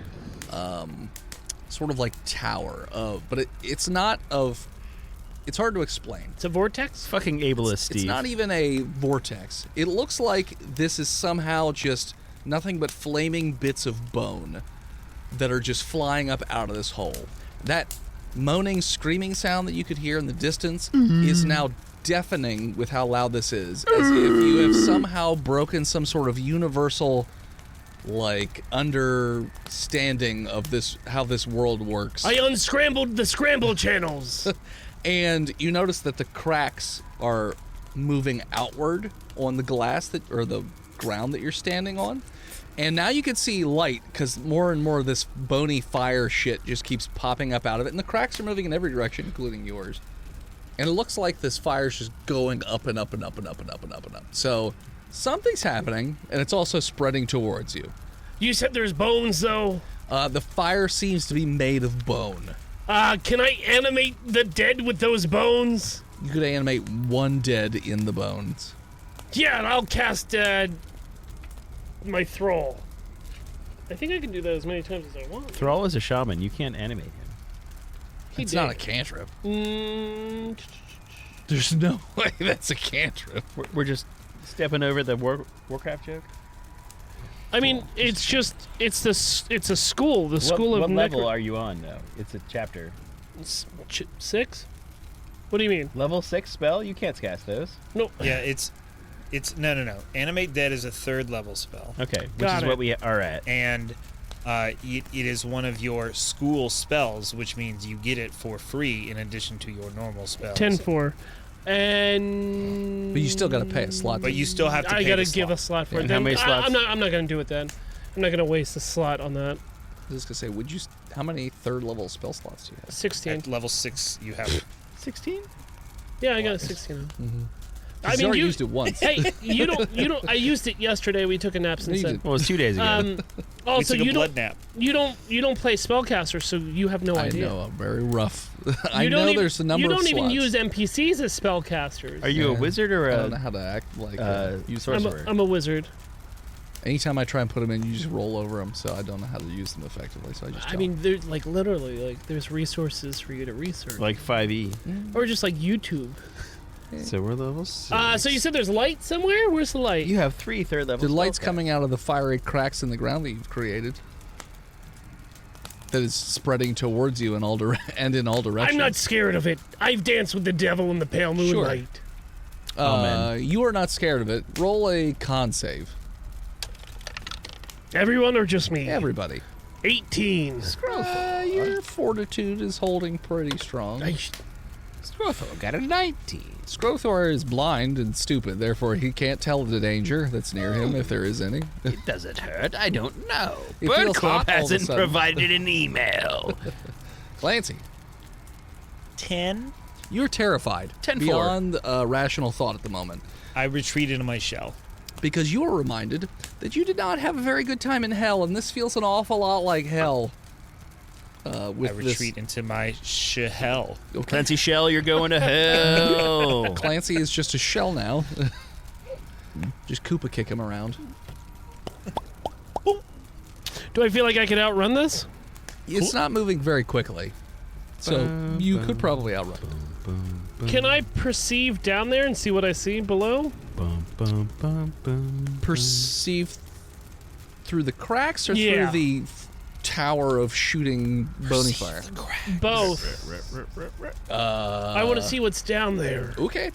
[SPEAKER 4] sort of like tower but it's not of. It's hard to explain.
[SPEAKER 2] It's a vortex?
[SPEAKER 5] Fucking ableist, Steve.
[SPEAKER 4] It's not even a vortex. It looks like this is somehow just nothing but flaming bits of bone that are just flying up out of this hole. That moaning, screaming sound that you could hear in the distance is now deafening with how loud this is, as if you have somehow broken some sort of universal, like, understanding of this, how this world works.
[SPEAKER 2] I unscrambled the scramble channels.
[SPEAKER 4] And you notice that the cracks are moving outward on the glass or the ground that you're standing on. And now you can see light because more and more of this bony fire shit just keeps popping up out of it. And the cracks are moving in every direction, including yours. And it looks like this fire's just going up and up and up and up and up and up and up. So something's happening, and it's also spreading towards you.
[SPEAKER 2] You said there's bones, though.
[SPEAKER 4] The fire seems to be made of bone.
[SPEAKER 2] Can I animate the dead with those bones?
[SPEAKER 4] You could animate one dead in the bones.
[SPEAKER 2] Yeah, and I'll cast my thrall. I think I can do that as many times as I want.
[SPEAKER 5] Thrall is a shaman. You can't animate him.
[SPEAKER 4] It's not a cantrip.
[SPEAKER 2] Mm,
[SPEAKER 4] There's no way that's a cantrip.
[SPEAKER 5] We're just stepping over the Warcraft joke.
[SPEAKER 2] I mean, it's a school. The school of
[SPEAKER 5] what level
[SPEAKER 2] necro-
[SPEAKER 5] are you on, though? It's a chapter.
[SPEAKER 2] 6? What do you mean?
[SPEAKER 5] Level 6 spell? You can't cast those.
[SPEAKER 2] No.
[SPEAKER 3] Yeah, it's no. Animate Dead is a 3rd level spell,
[SPEAKER 5] Okay, which
[SPEAKER 2] Got
[SPEAKER 5] is
[SPEAKER 2] it.
[SPEAKER 5] what we are at.
[SPEAKER 3] and it is one of your school spells, which means you get it for free in addition to your normal spells.
[SPEAKER 2] 10-4. And
[SPEAKER 4] But you still got to pay a slot.
[SPEAKER 3] But you still have to
[SPEAKER 2] I
[SPEAKER 3] pay
[SPEAKER 2] gotta
[SPEAKER 3] the
[SPEAKER 2] give
[SPEAKER 3] slot.
[SPEAKER 2] a slot for
[SPEAKER 4] Yeah.
[SPEAKER 2] it.
[SPEAKER 5] And how
[SPEAKER 2] Then
[SPEAKER 5] many slots?
[SPEAKER 2] I'm not gonna do it then. I'm not gonna waste a slot on that.
[SPEAKER 4] I was just gonna say, how many 3rd level spell slots do you have?
[SPEAKER 2] 16.
[SPEAKER 3] At level 6, you have
[SPEAKER 5] 16?
[SPEAKER 2] Yeah, I got a 16. I
[SPEAKER 4] He's
[SPEAKER 2] mean,
[SPEAKER 4] already
[SPEAKER 2] you
[SPEAKER 4] used it once.
[SPEAKER 2] Hey, you don't. I used it yesterday. We took a nap
[SPEAKER 4] No,
[SPEAKER 2] since
[SPEAKER 4] you
[SPEAKER 2] then.
[SPEAKER 4] didn't.
[SPEAKER 5] Well, it was 2 days ago.
[SPEAKER 3] we
[SPEAKER 2] Also,
[SPEAKER 3] took a
[SPEAKER 2] you
[SPEAKER 3] blood
[SPEAKER 2] don't.
[SPEAKER 3] nap.
[SPEAKER 2] You don't play spellcaster, so you have no
[SPEAKER 4] I
[SPEAKER 2] idea.
[SPEAKER 4] know, I'm very rough. I
[SPEAKER 2] You don't
[SPEAKER 4] know
[SPEAKER 2] even-
[SPEAKER 4] there's a number
[SPEAKER 2] You
[SPEAKER 4] of
[SPEAKER 2] don't even
[SPEAKER 4] slots.
[SPEAKER 2] use NPCs as spellcasters.
[SPEAKER 5] Are you a
[SPEAKER 4] Yeah.
[SPEAKER 5] wizard or
[SPEAKER 4] I don't know
[SPEAKER 5] a
[SPEAKER 4] how to act like use
[SPEAKER 2] I'm
[SPEAKER 5] sorcerer?
[SPEAKER 2] a wizard.
[SPEAKER 4] Anytime I try and put them in, you just roll over them, so I don't know how to use them effectively. So I just.
[SPEAKER 2] I
[SPEAKER 4] don't.
[SPEAKER 2] mean, there's like literally there's resources for you to research,
[SPEAKER 5] like 5e?
[SPEAKER 2] or just like YouTube.
[SPEAKER 5] So we're level 6.
[SPEAKER 2] So you said there's light somewhere? Where's the light?
[SPEAKER 5] You have 3 3rd level
[SPEAKER 4] the light's
[SPEAKER 5] spell
[SPEAKER 4] coming out of the fiery cracks in the ground that you've created. That is spreading towards you in all and in all directions.
[SPEAKER 2] I'm not scared of it. I've danced with the devil in the pale moonlight.
[SPEAKER 5] Amen.
[SPEAKER 4] You are not scared of it. Roll a con save.
[SPEAKER 2] Everyone or just me?
[SPEAKER 4] Everybody.
[SPEAKER 2] 18.
[SPEAKER 4] Your fortitude is holding pretty strong.
[SPEAKER 5] Scrothor got a 19.
[SPEAKER 4] Scrothor is blind and stupid, therefore he can't tell the danger that's near him if there is any.
[SPEAKER 5] It doesn't hurt. I don't know.
[SPEAKER 4] It feels hot all of a
[SPEAKER 5] hasn't
[SPEAKER 4] sudden.
[SPEAKER 5] provided an email.
[SPEAKER 4] Clancy,
[SPEAKER 3] 10.
[SPEAKER 4] you're terrified
[SPEAKER 5] 10-4.
[SPEAKER 4] beyond rational thought at the moment
[SPEAKER 3] I retreat into my shell.
[SPEAKER 4] because you are reminded that you did not have a very good time in hell, and this feels an awful lot like hell. With
[SPEAKER 3] I retreat into my shell.
[SPEAKER 4] this, okay.
[SPEAKER 5] Clancy Shell, you're going to hell.
[SPEAKER 4] Clancy is just a shell now. Just Koopa kick him around.
[SPEAKER 2] Do I feel like I could outrun this?
[SPEAKER 4] It's not moving very quickly, so you could probably outrun it.
[SPEAKER 2] Can I perceive down there and see what I see below?
[SPEAKER 4] Perceive through the cracks or
[SPEAKER 2] Yeah.
[SPEAKER 4] through the tower of shooting bony fire?
[SPEAKER 2] Both. I want to see what's down there.
[SPEAKER 4] Okay.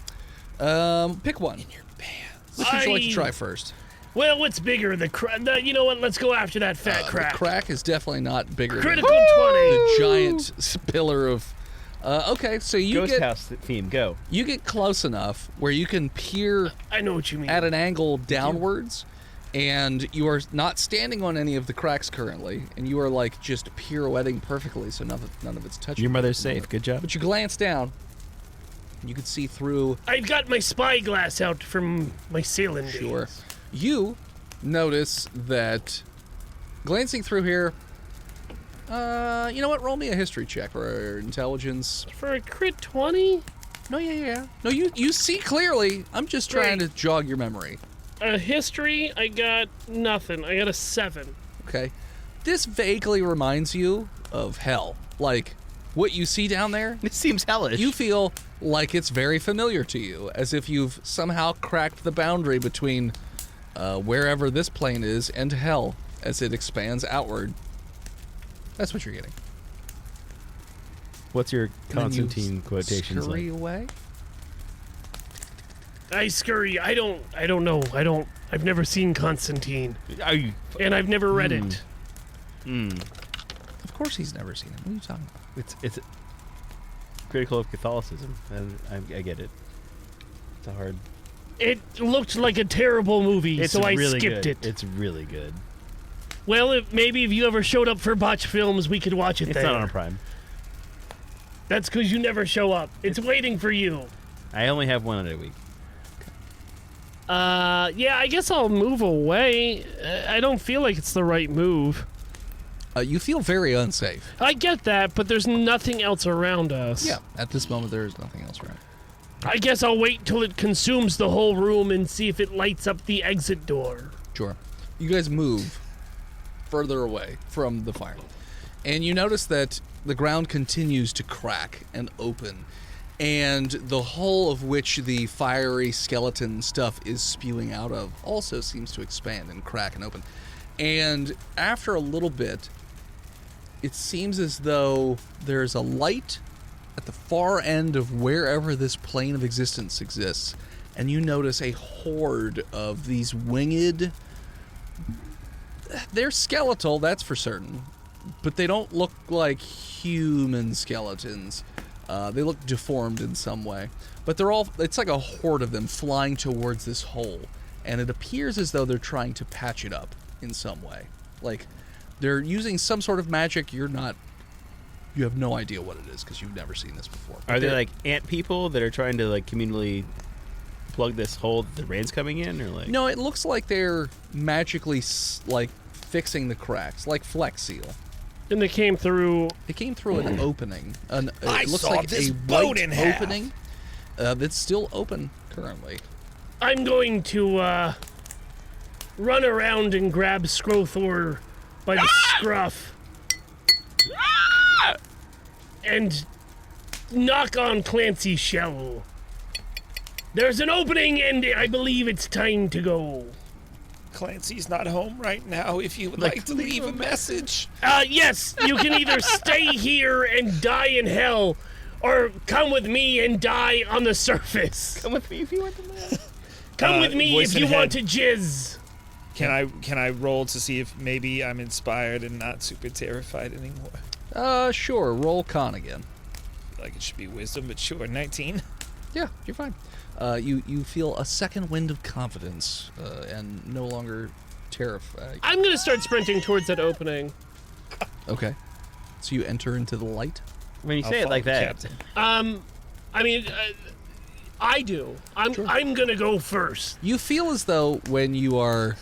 [SPEAKER 4] Pick one. In your pants. Which would you like to try first?
[SPEAKER 2] Well, what's bigger? You know what? Let's go after that fat crack.
[SPEAKER 4] The crack is definitely not bigger
[SPEAKER 2] Critical
[SPEAKER 4] than
[SPEAKER 2] 20.
[SPEAKER 4] the giant pillar of. Okay, so you
[SPEAKER 5] Ghost
[SPEAKER 4] get
[SPEAKER 5] House theme, go.
[SPEAKER 4] you get close enough where you can peer
[SPEAKER 2] I know what you mean.
[SPEAKER 4] at an angle downwards, and you are not standing on any of the cracks currently, and you are like just pirouetting perfectly, so none of it's touching.
[SPEAKER 5] Your
[SPEAKER 4] you
[SPEAKER 5] mother's
[SPEAKER 4] at the moment.
[SPEAKER 5] safe. Good job.
[SPEAKER 4] But you glance down, and you can see through.
[SPEAKER 2] I've got my spyglass out from my sailing days.
[SPEAKER 4] Sure. You notice that glancing through here. You know what? Roll me a history check or intelligence.
[SPEAKER 2] For a crit 20?
[SPEAKER 4] No, yeah. No, you see clearly. I'm just trying to jog your memory.
[SPEAKER 2] History, I got nothing. I got a 7.
[SPEAKER 4] Okay. This vaguely reminds you of hell. Like, what you see down there,
[SPEAKER 5] It seems hellish.
[SPEAKER 4] you feel like it's very familiar to you, as if you've somehow cracked the boundary between wherever this plane is and hell as it expands outward. That's what you're getting.
[SPEAKER 5] What's your
[SPEAKER 4] And then you
[SPEAKER 5] Constantine quotations
[SPEAKER 4] scurry
[SPEAKER 5] like?
[SPEAKER 4] away.
[SPEAKER 2] I scurry. I don't know. I've never seen Constantine.
[SPEAKER 5] Are you?
[SPEAKER 2] And I've never read it.
[SPEAKER 4] Of course he's never seen it. What are you talking about?
[SPEAKER 5] It's critical of Catholicism, and I get it. It's a hard.
[SPEAKER 2] It looked like a terrible movie,
[SPEAKER 5] It's
[SPEAKER 2] so I
[SPEAKER 5] really
[SPEAKER 2] skipped
[SPEAKER 5] good.
[SPEAKER 2] it.
[SPEAKER 5] It's really good.
[SPEAKER 2] Well, maybe if you ever showed up for Botched Films, we could watch it
[SPEAKER 5] It's
[SPEAKER 2] there.
[SPEAKER 5] not on Prime.
[SPEAKER 2] That's because you never show up. It's waiting for you.
[SPEAKER 5] I only have one a week.
[SPEAKER 2] Yeah, I guess I'll move away. I don't feel like it's the right move.
[SPEAKER 4] You feel very unsafe.
[SPEAKER 2] I get that, but there's nothing else around us.
[SPEAKER 4] Yeah. At this moment, there is nothing else around.
[SPEAKER 2] I guess I'll wait till it consumes the whole room and see if it lights up the exit door.
[SPEAKER 4] Sure. You guys move further away from the fire, and you notice that the ground continues to crack and open, and the hole of which the fiery skeleton stuff is spewing out of also seems to expand and crack and open. And after a little bit, it seems as though there's a light at the far end of wherever this plane of existence exists, and you notice a horde of these winged... They're skeletal, that's for certain, but they don't look like human skeletons. They look deformed in some way, but it's like a horde of them flying towards this hole, and it appears as though they're trying to patch it up in some way. Like, they're using some sort of magic. You have no idea what it is because you've never seen this before.
[SPEAKER 5] Are they like ant people that are trying to like communally plug this hole that the rain's coming in, or like?
[SPEAKER 4] No, it looks like they're magically like fixing the cracks, like Flex Seal.
[SPEAKER 2] And they came through...
[SPEAKER 4] It came through an opening.
[SPEAKER 3] I
[SPEAKER 4] it looks
[SPEAKER 3] saw
[SPEAKER 4] like
[SPEAKER 3] this
[SPEAKER 4] a
[SPEAKER 3] boat
[SPEAKER 4] white
[SPEAKER 3] in half.
[SPEAKER 4] opening that's still open currently.
[SPEAKER 2] I'm going to run around and grab Scrothor by the scruff and knock on Clancy's shell. There's an opening, and I believe it's time to go.
[SPEAKER 3] Clancy's not home right now. If you would like to leave a message.
[SPEAKER 2] Yes, you can either stay here and die in hell, or come with me and die on the surface.
[SPEAKER 5] Come with me if you want the man.
[SPEAKER 2] Come with me
[SPEAKER 3] voice
[SPEAKER 2] if
[SPEAKER 3] in
[SPEAKER 2] you
[SPEAKER 3] head.
[SPEAKER 2] want to jizz.
[SPEAKER 3] Can I roll to see if maybe I'm inspired and not super terrified anymore?
[SPEAKER 4] Sure. Roll con again.
[SPEAKER 3] I feel like it should be wisdom, but sure, 19.
[SPEAKER 4] Yeah, you're fine. You feel a second wind of confidence and no longer terrified.
[SPEAKER 2] I'm going to start sprinting towards that opening.
[SPEAKER 4] Okay. So you enter into the light?
[SPEAKER 5] When you
[SPEAKER 3] I'll
[SPEAKER 5] say it
[SPEAKER 3] follow
[SPEAKER 5] like
[SPEAKER 3] the
[SPEAKER 5] that,
[SPEAKER 3] captain.
[SPEAKER 2] I mean, I do. I'm going to go first.
[SPEAKER 4] You feel as though when you are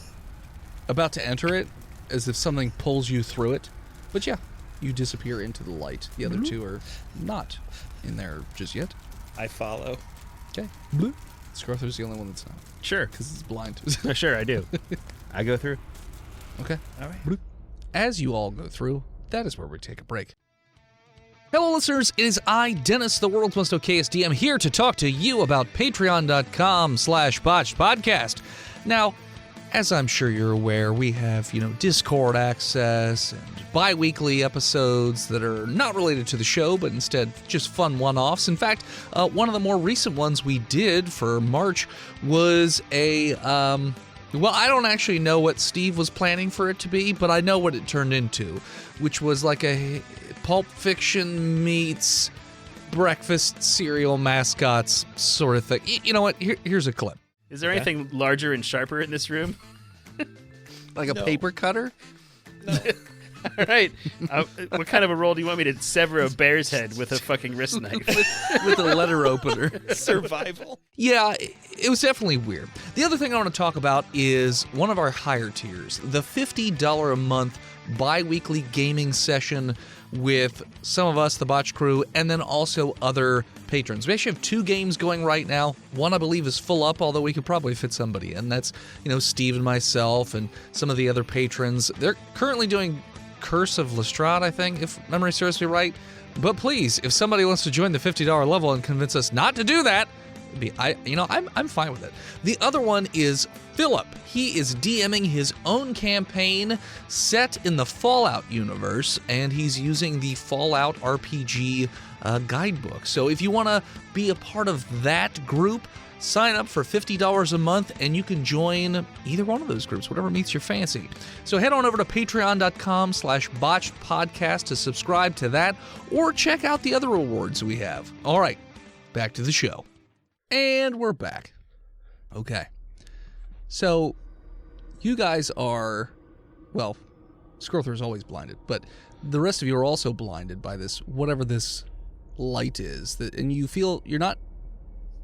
[SPEAKER 4] about to enter it, as if something pulls you through it. But yeah, you disappear into the light. The other two are not in there just yet.
[SPEAKER 3] I follow.
[SPEAKER 4] Okay. Scarthur's the only one that's not,
[SPEAKER 5] sure.
[SPEAKER 4] because it's blind.
[SPEAKER 5] No, sure, I do. I go through.
[SPEAKER 4] Okay.
[SPEAKER 3] All right.
[SPEAKER 4] As you all go through, that is where we take a break. Hello, listeners. It is I, Dennis, the world's most okayest DM, here to talk to you about patreon.com/botched podcast. Now, as I'm sure you're aware, we have, Discord access and bi-weekly episodes that are not related to the show, but instead just fun one-offs. In fact, one of the more recent ones we did for March was a, well, I don't actually know what Steve was planning for it to be, but I know what it turned into, which was like a Pulp Fiction meets breakfast cereal mascots sort of thing. You know what? Here's a clip.
[SPEAKER 5] Is there anything larger and sharper in this room?
[SPEAKER 4] Like a paper cutter?
[SPEAKER 5] All right. What kind of a roll do you want me to sever a bear's head with a fucking wrist knife?
[SPEAKER 4] With a letter opener.
[SPEAKER 3] Survival.
[SPEAKER 4] Yeah, it was definitely weird. The other thing I want to talk about is one of our higher tiers, the $50 a month bi-weekly gaming session with some of us, the Botched crew, and then also other patrons. We actually have 2 games going right now. One, I believe, is full up, although we could probably fit somebody in. That's, Steve and myself and some of the other patrons. They're currently doing Curse of Lestrade, I think, if memory serves me right. But please, if somebody wants to join the $50 level and convince us not to do that, I'm fine with it. The other one is Philip. He is DMing his own campaign set in the Fallout universe, and he's using the Fallout RPG guidebook. So if you want to be a part of that group, sign up for $50 a month, and you can join either one of those groups, whatever meets your fancy. So head on over to patreon.com/botched podcast to subscribe to that, or check out the other rewards we have. All right, back to the show. And we're back. Okay. So, you guys are, well, Scrothor's always blinded, but the rest of you are also blinded by this, whatever this light is, and you feel you're not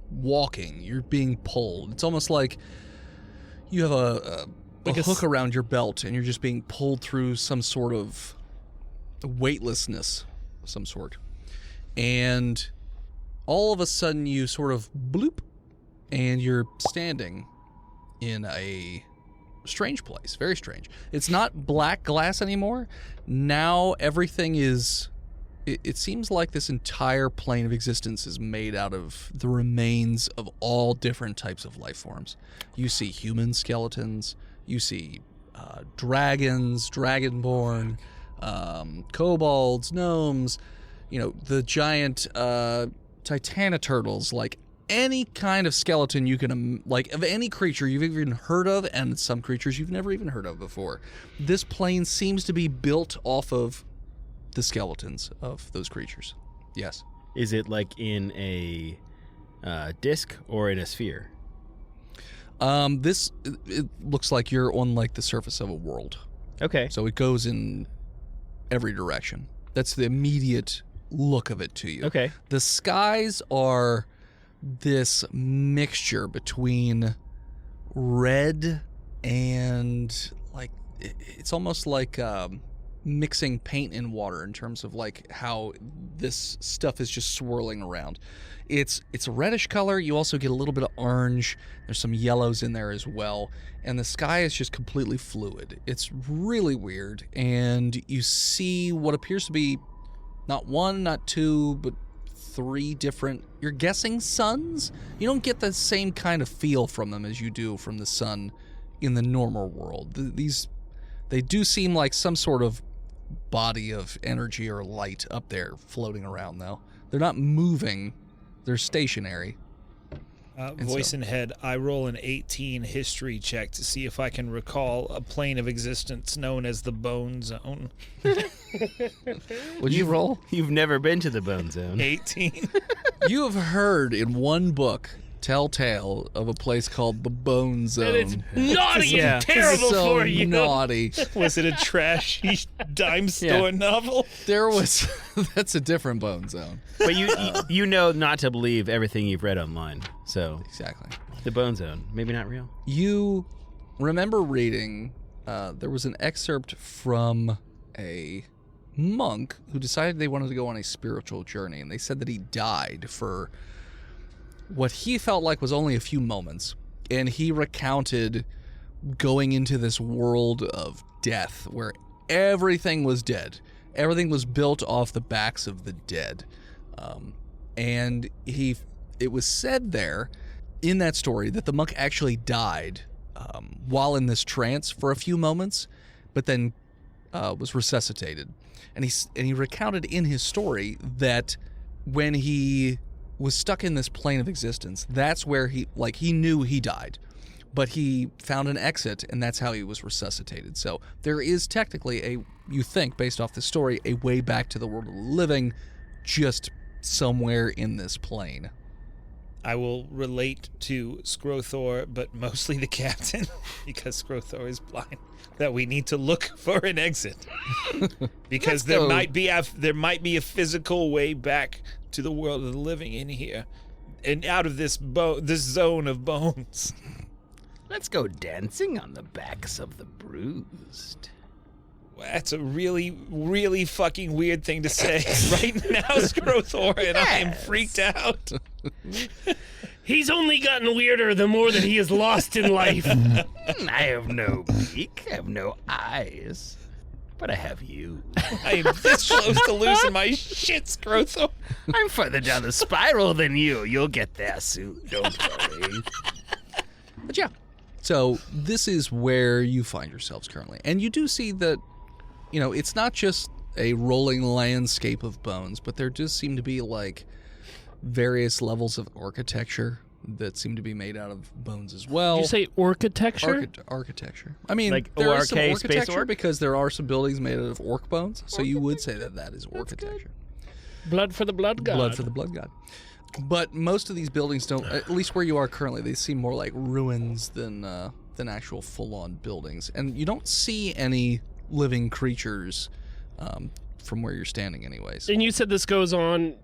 [SPEAKER 4] walking, you're being pulled. It's almost like you have a hook around your belt, and you're just being pulled through some sort of weightlessness of some sort. And all of a sudden you sort of bloop, and you're standing in a strange place. Very strange. It's not black glass anymore. Now everything is... It seems like this entire plane of existence is made out of the remains of all different types of life forms. You see human skeletons. You see dragons, dragonborn, kobolds, gnomes, the giant titanoturtles, like any kind of skeleton you can, like of any creature you've even heard of, and some creatures you've never even heard of before. This plane seems to be built off of the skeletons of those creatures. Yes.
[SPEAKER 5] Is it like in a disc or in a sphere?
[SPEAKER 4] It looks like you're on like the surface of a world.
[SPEAKER 5] Okay.
[SPEAKER 4] So it goes in every direction. That's the immediate look of it to you.
[SPEAKER 5] Okay.
[SPEAKER 4] The skies are this mixture between red and like it's almost like mixing paint and water in terms of like how this stuff is just swirling around. It's a reddish color. You also get a little bit of orange. There's some yellows in there as well. And the sky is just completely fluid. It's really weird. And you see what appears to be not one, not two, but 3 different, you're guessing suns? You don't get the same kind of feel from them as you do from the sun in the normal world. They do seem like some sort of body of energy or light up there floating around, though. They're not moving. They're stationary.
[SPEAKER 3] Voice in head, I roll an 18 history check to see if I can recall a plane of existence known as the Bone Zone.
[SPEAKER 4] Would you roll?
[SPEAKER 5] You've never been to the Bone Zone.
[SPEAKER 3] 18.
[SPEAKER 4] You have heard in one book tell tale of a place called the Bone Zone.
[SPEAKER 2] And it's naughty
[SPEAKER 5] Yeah.
[SPEAKER 2] and terrible
[SPEAKER 4] so
[SPEAKER 2] for you.
[SPEAKER 4] naughty.
[SPEAKER 3] Was it a trashy dime store novel?
[SPEAKER 4] There was... That's a different Bone Zone.
[SPEAKER 5] But you know not to believe everything you've read online. So
[SPEAKER 4] Exactly.
[SPEAKER 5] the Bone Zone, maybe not real.
[SPEAKER 4] You remember reading, there was an excerpt from a monk who decided they wanted to go on a spiritual journey, and they said that he died for what he felt like was only a few moments, and he recounted going into this world of death where everything was dead. Everything was built off the backs of the dead. And it was said there in that story that the monk actually died while in this trance for a few moments, but then was resuscitated. And he recounted in his story that when he was stuck in this plane of existence, that's where he knew he died, but he found an exit, and that's how he was resuscitated. So there is technically you think, based off the story, a way back to the world of the living, just somewhere in this plane.
[SPEAKER 3] I will relate to Scrothor, but mostly the captain, because Scrothor is blind, that we need to look for an exit. Because there might be a physical way back to the world of the living in here, and out of this zone of bones.
[SPEAKER 5] Let's go dancing on the backs of the bruised.
[SPEAKER 3] That's a really, really fucking weird thing to say right now, Scrothor, and I am freaked out.
[SPEAKER 2] He's only gotten weirder the more that he has lost in life.
[SPEAKER 5] I have no beak, I have no eyes, but I have you.
[SPEAKER 3] I am this close to losing my shit, Scrothor.
[SPEAKER 5] I'm further down the spiral than you. You'll get there soon, don't worry.
[SPEAKER 4] But yeah. So this is where you find yourselves currently. And you do see that, it's not just a rolling landscape of bones, but there does seem to be like various levels of architecture that seem to be made out of bones as well.
[SPEAKER 2] Did you say architecture?
[SPEAKER 4] Architecture. I mean,
[SPEAKER 5] Like
[SPEAKER 4] there is
[SPEAKER 5] ORK,
[SPEAKER 4] some
[SPEAKER 5] space
[SPEAKER 4] architecture
[SPEAKER 5] orc?
[SPEAKER 4] because there are some buildings made out of orc bones. So you would say that is architecture.
[SPEAKER 2] Blood for the blood god.
[SPEAKER 4] Blood for the blood god. But most of these buildings don't, at least where you are currently, they seem more like ruins than actual full-on buildings. And you don't see any living creatures from where you're standing anyways.
[SPEAKER 2] And you said this goes on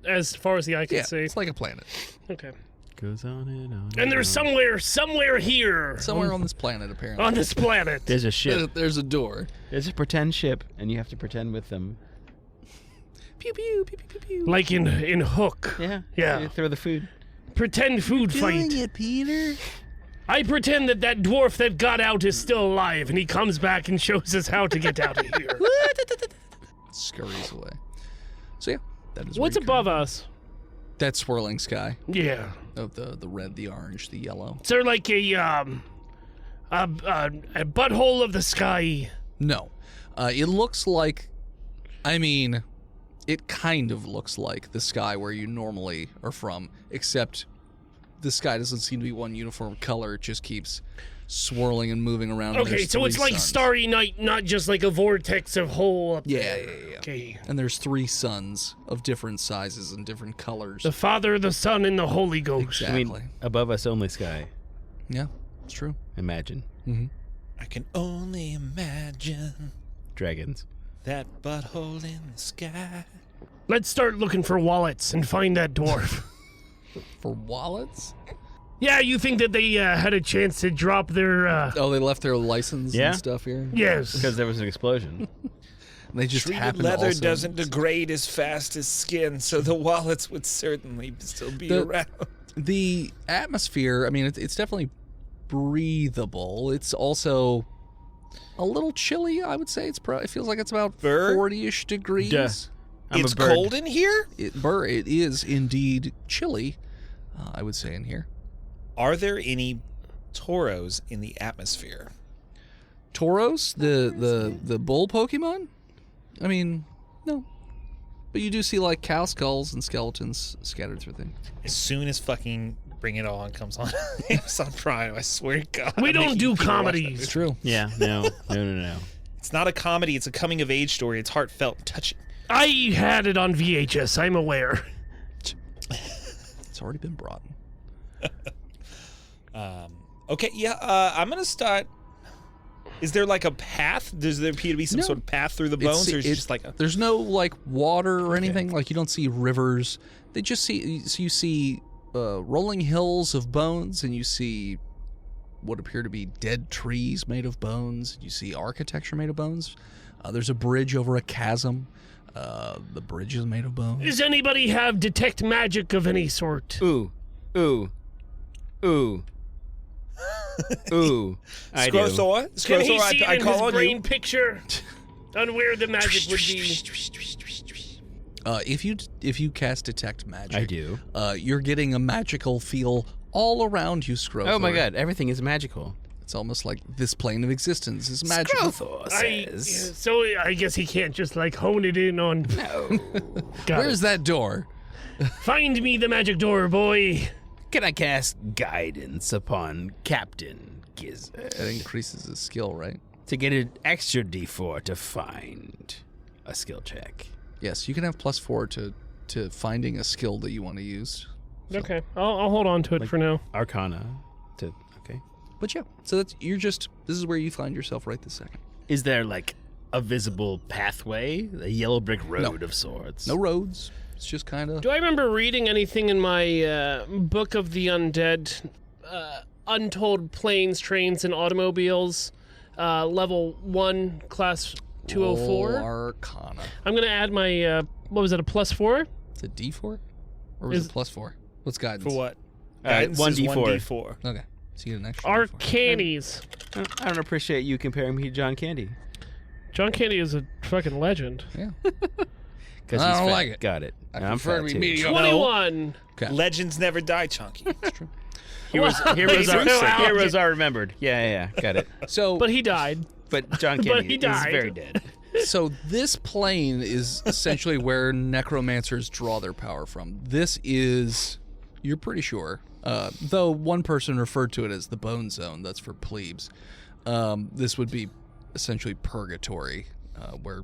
[SPEAKER 2] as far as the eye can
[SPEAKER 4] Yeah,
[SPEAKER 2] see.
[SPEAKER 4] it's like a planet.
[SPEAKER 2] Okay.
[SPEAKER 5] Goes on and on.
[SPEAKER 2] And there's somewhere here
[SPEAKER 4] Somewhere on this planet, apparently.
[SPEAKER 2] on this planet.
[SPEAKER 5] There's a ship.
[SPEAKER 4] There's a door.
[SPEAKER 5] There's a pretend ship, and you have to pretend with them. Pew pew pew pew pew pew.
[SPEAKER 2] Like in Hook.
[SPEAKER 5] Yeah.
[SPEAKER 2] Yeah.
[SPEAKER 5] You throw the food.
[SPEAKER 2] Pretend food fight.
[SPEAKER 4] it, Peter.
[SPEAKER 2] I pretend that dwarf that got out is still alive, and he comes back and shows us how to get out of here.
[SPEAKER 4] Scurries away. So yeah, that is.
[SPEAKER 2] What's above us?
[SPEAKER 4] That swirling sky
[SPEAKER 2] Yeah.
[SPEAKER 4] of the red, the orange, the yellow.
[SPEAKER 2] Is there like a butthole of the sky?
[SPEAKER 4] No, it looks like. I mean, it kind of looks like the sky where you normally are from, except the sky doesn't seem to be one uniform color. It just keeps swirling and moving around. and
[SPEAKER 2] Okay,
[SPEAKER 4] there's
[SPEAKER 2] so it's
[SPEAKER 4] three
[SPEAKER 2] like
[SPEAKER 4] suns.
[SPEAKER 2] Starry Night, not just like a vortex of hole up
[SPEAKER 4] Yeah,
[SPEAKER 2] there.
[SPEAKER 4] yeah.
[SPEAKER 2] Okay.
[SPEAKER 4] And there's 3 suns of different sizes and different colors.
[SPEAKER 2] The Father, the Son, and the Holy Ghost.
[SPEAKER 4] Exactly.
[SPEAKER 5] I mean, above us only sky.
[SPEAKER 4] Yeah, it's true.
[SPEAKER 5] Imagine.
[SPEAKER 3] I can only imagine
[SPEAKER 5] Dragons.
[SPEAKER 3] that butthole in the sky.
[SPEAKER 2] Let's start looking for wallets and find that dwarf.
[SPEAKER 4] For wallets?
[SPEAKER 2] Yeah, you think that they had a chance to drop their,
[SPEAKER 4] Oh, they left their license
[SPEAKER 5] Yeah.
[SPEAKER 4] and stuff here?
[SPEAKER 2] yes.
[SPEAKER 5] Because there was an explosion.
[SPEAKER 4] They just
[SPEAKER 3] Treated
[SPEAKER 4] happened
[SPEAKER 3] leather
[SPEAKER 4] also...
[SPEAKER 3] doesn't degrade as fast as skin, so the wallets would certainly still be
[SPEAKER 4] The-
[SPEAKER 3] around.
[SPEAKER 4] The atmosphere, I mean, it's definitely breathable. It's also a little chilly, I would say. It feels like it's about
[SPEAKER 3] Bird?
[SPEAKER 4] 40-ish degrees.
[SPEAKER 5] Duh. I'm
[SPEAKER 3] It's
[SPEAKER 5] a bird.
[SPEAKER 3] cold in here?
[SPEAKER 4] It is indeed chilly, I would say, in here.
[SPEAKER 3] Are there any toros in the atmosphere?
[SPEAKER 4] Tauros, the bull Pokemon? I mean, no. But you do see, like, cow skulls and skeletons scattered through things.
[SPEAKER 3] As soon as fucking Bring It On comes on Amazon Prime, I swear to God.
[SPEAKER 2] We
[SPEAKER 3] I'm
[SPEAKER 2] don't
[SPEAKER 3] making
[SPEAKER 2] do
[SPEAKER 3] people watch that
[SPEAKER 2] comedies.
[SPEAKER 3] movie.
[SPEAKER 4] It's true.
[SPEAKER 5] Yeah, no.
[SPEAKER 3] It's not a comedy. It's a coming of age story. It's heartfelt and touching.
[SPEAKER 2] I had it on VHS, I'm aware.
[SPEAKER 4] It's already been brought.
[SPEAKER 3] Okay, yeah, I'm going to start. Is there like a path? Does there appear to be some
[SPEAKER 4] No.
[SPEAKER 3] sort of path through the bones, or is it
[SPEAKER 4] it's
[SPEAKER 3] just like a.
[SPEAKER 4] There's no, like, water or anything. Like, you don't see rivers. They just see... So you see rolling hills of bones, and you see what appear to be dead trees made of bones. You see architecture made of bones. There's a bridge over a chasm. The bridge is made of bones.
[SPEAKER 2] Does anybody have detect magic of any sort?
[SPEAKER 5] Ooh. I do.
[SPEAKER 3] Scrothor?
[SPEAKER 2] Can he
[SPEAKER 3] Scrothor,
[SPEAKER 2] see
[SPEAKER 3] I
[SPEAKER 2] it in
[SPEAKER 3] call
[SPEAKER 2] his
[SPEAKER 3] on
[SPEAKER 2] brain
[SPEAKER 3] you.
[SPEAKER 2] picture on where the magic would be?
[SPEAKER 4] If you cast detect magic,
[SPEAKER 5] I do.
[SPEAKER 4] You're getting a magical feel all around you, Scrothor.
[SPEAKER 5] Oh my god, everything is magical.
[SPEAKER 4] It's almost like this plane of existence is magical.
[SPEAKER 5] Scrothor says.
[SPEAKER 2] So I guess he can't just like hone it in on.
[SPEAKER 5] No.
[SPEAKER 2] Got
[SPEAKER 4] Where's that door?
[SPEAKER 2] it. Find me the magic door, boy.
[SPEAKER 5] Can I cast guidance upon Captain Gizzard
[SPEAKER 4] That increases his skill, right?
[SPEAKER 5] to get an extra D4 to find a skill check?
[SPEAKER 4] Yes, you can have +4 to finding a skill that you want to use.
[SPEAKER 2] Okay, I'll hold on to it for now.
[SPEAKER 5] Arcana. Okay.
[SPEAKER 4] But yeah, so this is where you find yourself right this second.
[SPEAKER 5] Is there like a visible pathway, a yellow brick road of sorts?
[SPEAKER 4] No roads. It's just kind of...
[SPEAKER 2] Do I remember reading anything in my Book of the Undead, Untold Planes, Trains, and Automobiles, level 1, class 204?
[SPEAKER 4] Arcana.
[SPEAKER 2] I'm going to add my, what was it, a +4?
[SPEAKER 4] Is it D4? Or was it +4? What's guidance?
[SPEAKER 3] For what?
[SPEAKER 5] Alright,
[SPEAKER 3] Guidance is
[SPEAKER 5] 1d4.
[SPEAKER 3] 1d4.
[SPEAKER 4] Okay. So you get an extra D4.
[SPEAKER 2] Arcanes.
[SPEAKER 5] I don't appreciate you comparing me to John Candy.
[SPEAKER 2] John Candy is a fucking legend.
[SPEAKER 4] Yeah.
[SPEAKER 5] Because
[SPEAKER 4] I
[SPEAKER 5] he's
[SPEAKER 4] don't
[SPEAKER 5] fat.
[SPEAKER 4] like it.
[SPEAKER 5] Got it.
[SPEAKER 4] I
[SPEAKER 5] I'm
[SPEAKER 4] prefer
[SPEAKER 5] fat
[SPEAKER 4] to be
[SPEAKER 5] too.
[SPEAKER 4] mediocre.
[SPEAKER 2] 21.
[SPEAKER 4] Okay.
[SPEAKER 3] Legends never die, Chunky.
[SPEAKER 5] Heroes are remembered. Yeah. Got it.
[SPEAKER 4] So,
[SPEAKER 2] But he died.
[SPEAKER 5] But John
[SPEAKER 2] But
[SPEAKER 5] Candy
[SPEAKER 2] he
[SPEAKER 5] is
[SPEAKER 2] died.
[SPEAKER 5] very dead.
[SPEAKER 4] so this plane is essentially where necromancers draw their power from. This is, you're pretty sure, though one person referred to it as the Bone Zone. That's for plebes. This would be essentially purgatory, where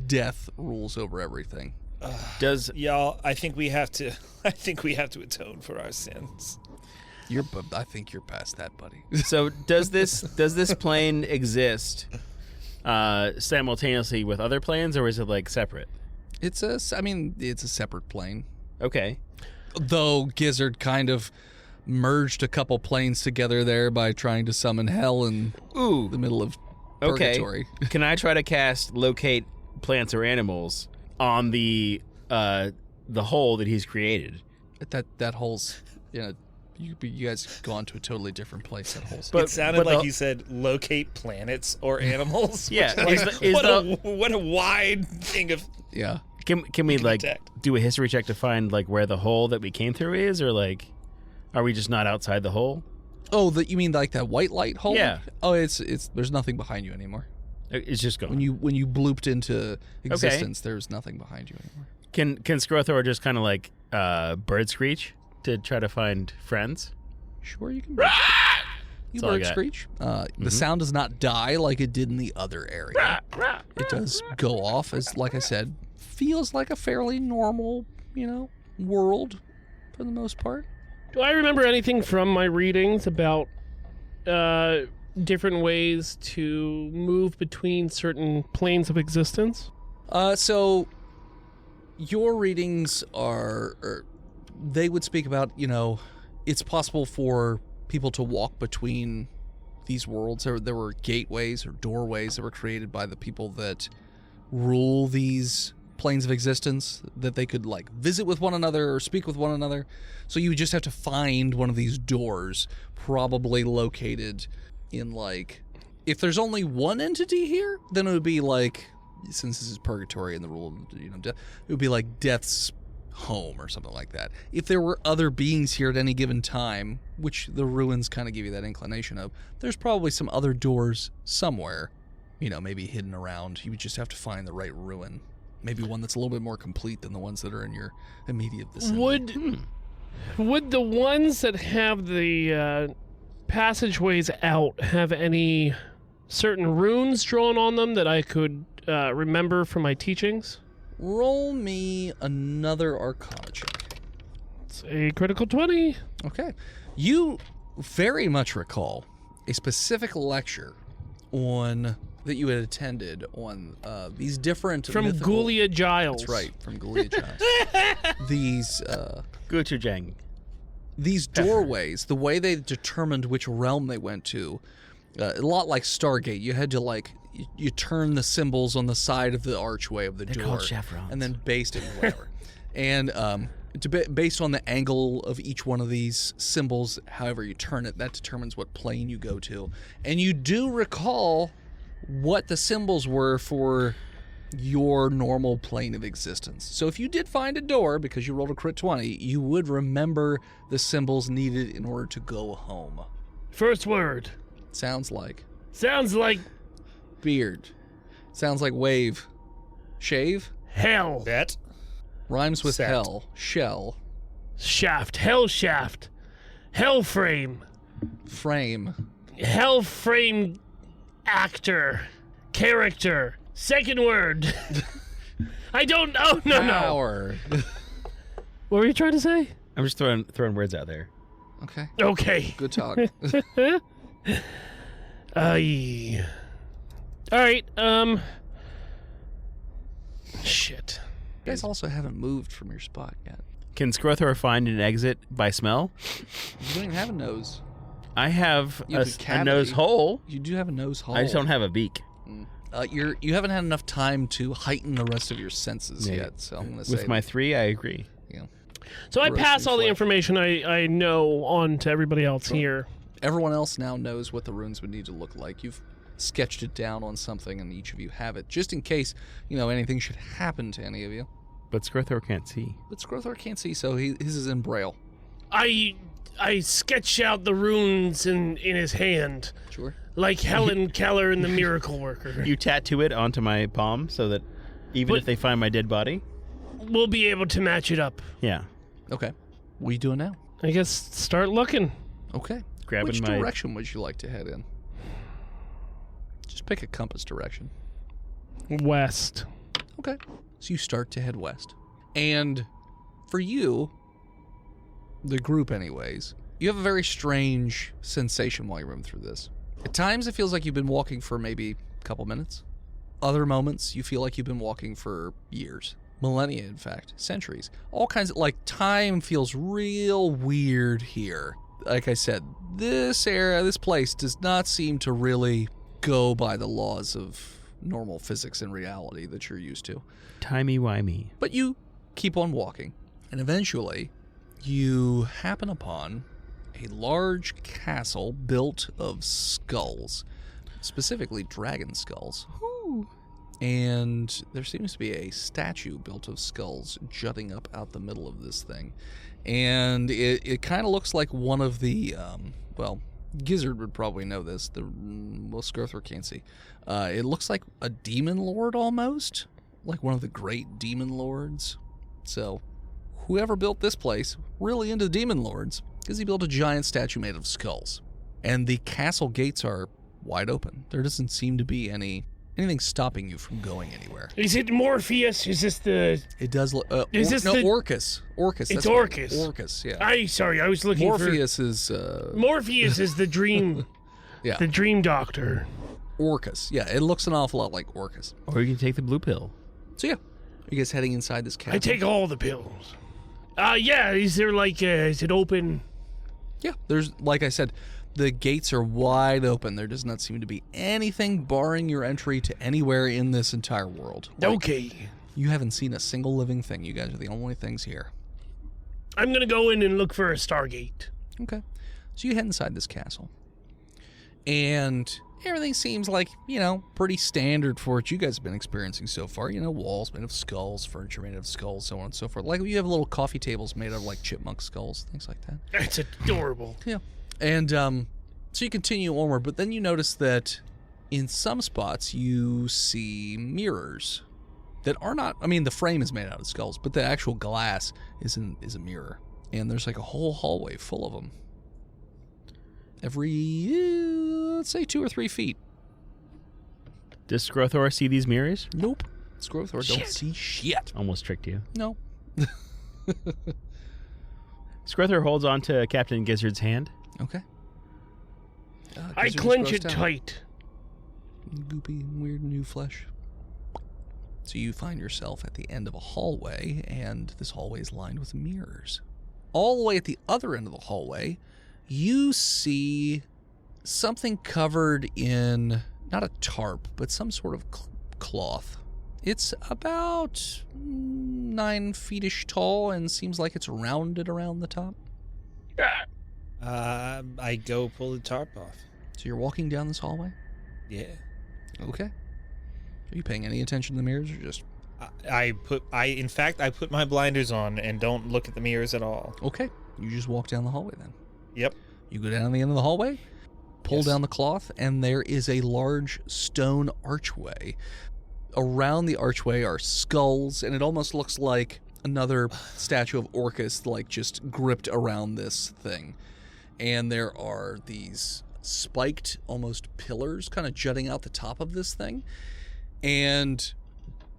[SPEAKER 4] death rules over everything.
[SPEAKER 5] Does
[SPEAKER 3] Y'all, I think we have to atone for our sins.
[SPEAKER 4] I think you're past that, buddy.
[SPEAKER 5] does this plane exist simultaneously with other planes, or is it like separate?
[SPEAKER 4] It's a separate plane.
[SPEAKER 5] Okay.
[SPEAKER 4] Though Gizzard kind of merged a couple planes together there by trying to summon hell in
[SPEAKER 5] Ooh.
[SPEAKER 4] the middle of
[SPEAKER 5] Okay.
[SPEAKER 4] purgatory.
[SPEAKER 5] Can I try to cast locate plants or animals on the the hole that he's created.
[SPEAKER 4] That hole's, you guys gone to a totally different place. That hole's.
[SPEAKER 3] It sounded like
[SPEAKER 5] the-
[SPEAKER 3] you said locate planets or animals.
[SPEAKER 5] Yeah,
[SPEAKER 3] which is
[SPEAKER 5] is
[SPEAKER 3] like, what a wide thing of.
[SPEAKER 4] Yeah.
[SPEAKER 5] Can we like
[SPEAKER 3] detect.
[SPEAKER 5] do a history check to find like where the hole that we came through is, or like are we just not outside the hole?
[SPEAKER 4] Oh, you mean like that white light hole?
[SPEAKER 5] Yeah.
[SPEAKER 4] Oh, it's there's nothing behind you anymore.
[SPEAKER 5] It's just gone.
[SPEAKER 4] When you blooped into existence, there's nothing behind you anymore.
[SPEAKER 5] Can Scrothor just kind of like bird screech to try to find friends?
[SPEAKER 4] Sure, you can. You
[SPEAKER 5] That's all I
[SPEAKER 4] bird
[SPEAKER 5] got.
[SPEAKER 4] screech. The sound does not die like it did in the other area. It does go off as, like I said, feels like a fairly normal, world for the most part.
[SPEAKER 2] Do I remember anything from my readings about different ways to move between certain planes of existence?
[SPEAKER 4] So your readings they would speak about, it's possible for people to walk between these worlds. There were gateways or doorways that were created by the people that rule these planes of existence, that they could like visit with one another or speak with one another. So you would just have to find one of these doors, probably located in like, if there's only one entity here, then it would be like, since this is purgatory and the rule of death, it would be like death's home or something like that. If there were other beings here at any given time, which the ruins kind of give you that inclination of, there's probably some other doors somewhere, maybe hidden around. You would just have to find the right ruin. Maybe one that's a little bit more complete than the ones that are in your immediate vicinity.
[SPEAKER 2] Would the ones that have the passageways out have any certain runes drawn on them that I could remember from my teachings?
[SPEAKER 4] Roll me another Arcana check.
[SPEAKER 2] It's a critical 20.
[SPEAKER 4] Okay. You very much recall a specific lecture that you had attended on these different
[SPEAKER 2] From
[SPEAKER 4] mythical...
[SPEAKER 2] Gulia Giles.
[SPEAKER 4] That's right, from Gulia Giles.
[SPEAKER 5] Guchujang.
[SPEAKER 4] These doorways, the way they determined which realm they went to, a lot like Stargate, you had to you turn the symbols on the side of the archway of the door,
[SPEAKER 5] called chevrons.
[SPEAKER 4] and then based it whatever, and based on the angle of each one of these symbols, however you turn it, that determines what plane you go to. And you do recall what the symbols were for your normal plane of existence. So if you did find a door, because you rolled a crit 20, you would remember the symbols needed in order to go home.
[SPEAKER 2] First word.
[SPEAKER 4] Sounds like
[SPEAKER 2] Sounds like
[SPEAKER 4] beard. Sounds like wave. Shave?
[SPEAKER 2] hell.
[SPEAKER 3] Bet.
[SPEAKER 4] Rhymes with
[SPEAKER 3] Set.
[SPEAKER 4] hell. Shell.
[SPEAKER 2] Shaft. Hell shaft. Hell frame.
[SPEAKER 4] Frame.
[SPEAKER 2] Hell frame actor. Character. Second word. I don't know. No.
[SPEAKER 4] Power.
[SPEAKER 2] What were you trying to say?
[SPEAKER 5] I'm just throwing words out there.
[SPEAKER 4] Okay.
[SPEAKER 2] Okay.
[SPEAKER 4] Good talk.
[SPEAKER 2] Aye. All right. Shit.
[SPEAKER 4] You guys also haven't moved from your spot yet.
[SPEAKER 5] Can Scrothor find an exit by smell?
[SPEAKER 4] You don't even have a nose.
[SPEAKER 5] I have
[SPEAKER 4] You have a
[SPEAKER 5] a
[SPEAKER 4] cavity.
[SPEAKER 5] nose hole.
[SPEAKER 4] You do have a nose hole.
[SPEAKER 5] I just don't have a beak.
[SPEAKER 4] You haven't had enough time to heighten the rest of your senses
[SPEAKER 5] Yeah.
[SPEAKER 4] yet, so I'm going to say
[SPEAKER 5] With my 3, I agree.
[SPEAKER 2] So I
[SPEAKER 4] Gross
[SPEAKER 2] pass all the
[SPEAKER 4] reflex.
[SPEAKER 2] information I know on to everybody else here.
[SPEAKER 4] Everyone else now knows what the runes would need to look like. You've sketched it down on something, and each of you have it, just in case, anything should happen to any of you.
[SPEAKER 5] But Scrothor can't see.
[SPEAKER 4] But Scrothor can't see, so his is in Braille.
[SPEAKER 2] I sketch out the runes in his hand,
[SPEAKER 4] Sure.
[SPEAKER 2] like Helen Keller in The Miracle Worker.
[SPEAKER 5] You tattoo it onto my palm so that even
[SPEAKER 2] But-
[SPEAKER 5] if they find my dead body,
[SPEAKER 2] We'll be able to match it up.
[SPEAKER 5] yeah,
[SPEAKER 4] Okay. What are you doing now?
[SPEAKER 2] I guess start looking.
[SPEAKER 4] Okay.
[SPEAKER 5] grabbing
[SPEAKER 4] Which
[SPEAKER 5] my
[SPEAKER 4] direction would you like to head in? Just pick a compass direction.
[SPEAKER 2] West.
[SPEAKER 4] Okay. So you start to head west. And for you, the group anyways, you have a very strange sensation while you're moving through this. At times it feels like you've been walking for maybe a couple minutes. Other moments you feel like you've been walking for years. Millennia, in fact. Centuries. All kinds of, time feels real weird here. Like I said, this place does not seem to really go by the laws of normal physics and reality that you're used to.
[SPEAKER 5] timey-wimey.
[SPEAKER 4] But you keep on walking, and eventually you happen upon a large castle built of skulls, specifically dragon skulls. And there seems to be a statue built of skulls jutting up out the middle of this thing. And it kind of looks like one of the, Gizzard would probably know this. Skirthor can't see. It looks like a demon lord almost, like one of the great demon lords. So whoever built this place, really into demon lords, because he built a giant statue made of skulls. And the castle gates are wide open. There doesn't seem to be anything stopping you from going anywhere.
[SPEAKER 2] Is it Morpheus? Is this the...
[SPEAKER 4] It does look...
[SPEAKER 2] Orcus.
[SPEAKER 4] Orcus.
[SPEAKER 2] It's Orcus.
[SPEAKER 4] Orcus, yeah.
[SPEAKER 2] I was looking
[SPEAKER 4] Morpheus
[SPEAKER 2] for...
[SPEAKER 4] is...
[SPEAKER 2] Morpheus is the dream...
[SPEAKER 4] yeah.
[SPEAKER 2] The dream doctor.
[SPEAKER 4] Orcus. Yeah, it looks an awful lot like Orcus.
[SPEAKER 5] Or you can take the blue pill.
[SPEAKER 4] So yeah, are you guys heading inside this castle?
[SPEAKER 2] I take all the pills. Yeah, is there like... is it open?
[SPEAKER 4] Yeah, there's... Like I said... The gates are wide open. There does not seem to be anything barring your entry to anywhere in this entire world.
[SPEAKER 2] Okay.
[SPEAKER 4] You haven't seen a single living thing. You guys are the only things here.
[SPEAKER 2] I'm going to go in and look for a Stargate.
[SPEAKER 4] Okay. So you head inside this castle. And everything seems like, pretty standard for what you guys have been experiencing so far. Walls made of skulls, furniture made of skulls, so on and so forth. Like you have little coffee tables made of like chipmunk skulls, things like that.
[SPEAKER 2] That's adorable.
[SPEAKER 4] Yeah. And so you continue onward, but then you notice that in some spots you see mirrors that are not, the frame is made out of skulls, but the actual glass is a mirror. And there's like a whole hallway full of them. Every, let's say 2 or 3 feet.
[SPEAKER 5] Does Skrothor see these mirrors?
[SPEAKER 4] Nope. Skrothor don't see shit.
[SPEAKER 5] Almost tricked you.
[SPEAKER 4] No.
[SPEAKER 5] Skrothor holds on to Captain Gizzard's hand.
[SPEAKER 4] Okay.
[SPEAKER 2] I clench it tight.
[SPEAKER 4] Goopy, weird new flesh. So you find yourself at the end of a hallway, and this hallway is lined with mirrors. All the way at the other end of the hallway, you see something covered in, not a tarp, but some sort of cloth. It's about 9 feet-ish tall and seems like it's rounded around the top.
[SPEAKER 3] I go pull the tarp off.
[SPEAKER 4] So you're walking down this hallway?
[SPEAKER 3] Yeah.
[SPEAKER 4] Okay. Are you paying any attention to the mirrors or just...
[SPEAKER 3] I put my blinders on and don't look at the mirrors at all.
[SPEAKER 4] Okay. You just walk down the hallway then.
[SPEAKER 3] Yep.
[SPEAKER 4] You go down the end of the hallway, pull down the cloth, and there is a large stone archway. Around the archway are skulls, and it almost looks like another statue of Orcus, like just gripped around this thing. And there are these spiked, almost pillars kind of jutting out the top of this thing. And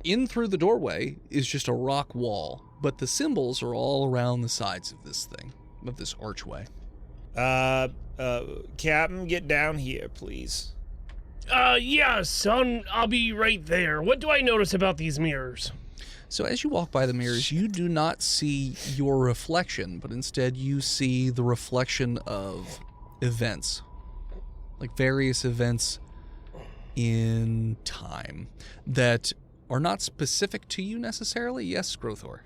[SPEAKER 4] in through the doorway is just a rock wall, but the symbols are all around the sides of this thing, of this archway.
[SPEAKER 3] Captain, get down here, please.
[SPEAKER 2] Yeah, son, I'll be right there. What do I notice about these mirrors?
[SPEAKER 4] So as you walk by the mirrors, you do not see your reflection, but instead you see the reflection of events, like various events in time that are not specific to you necessarily. Yes, Skrothor.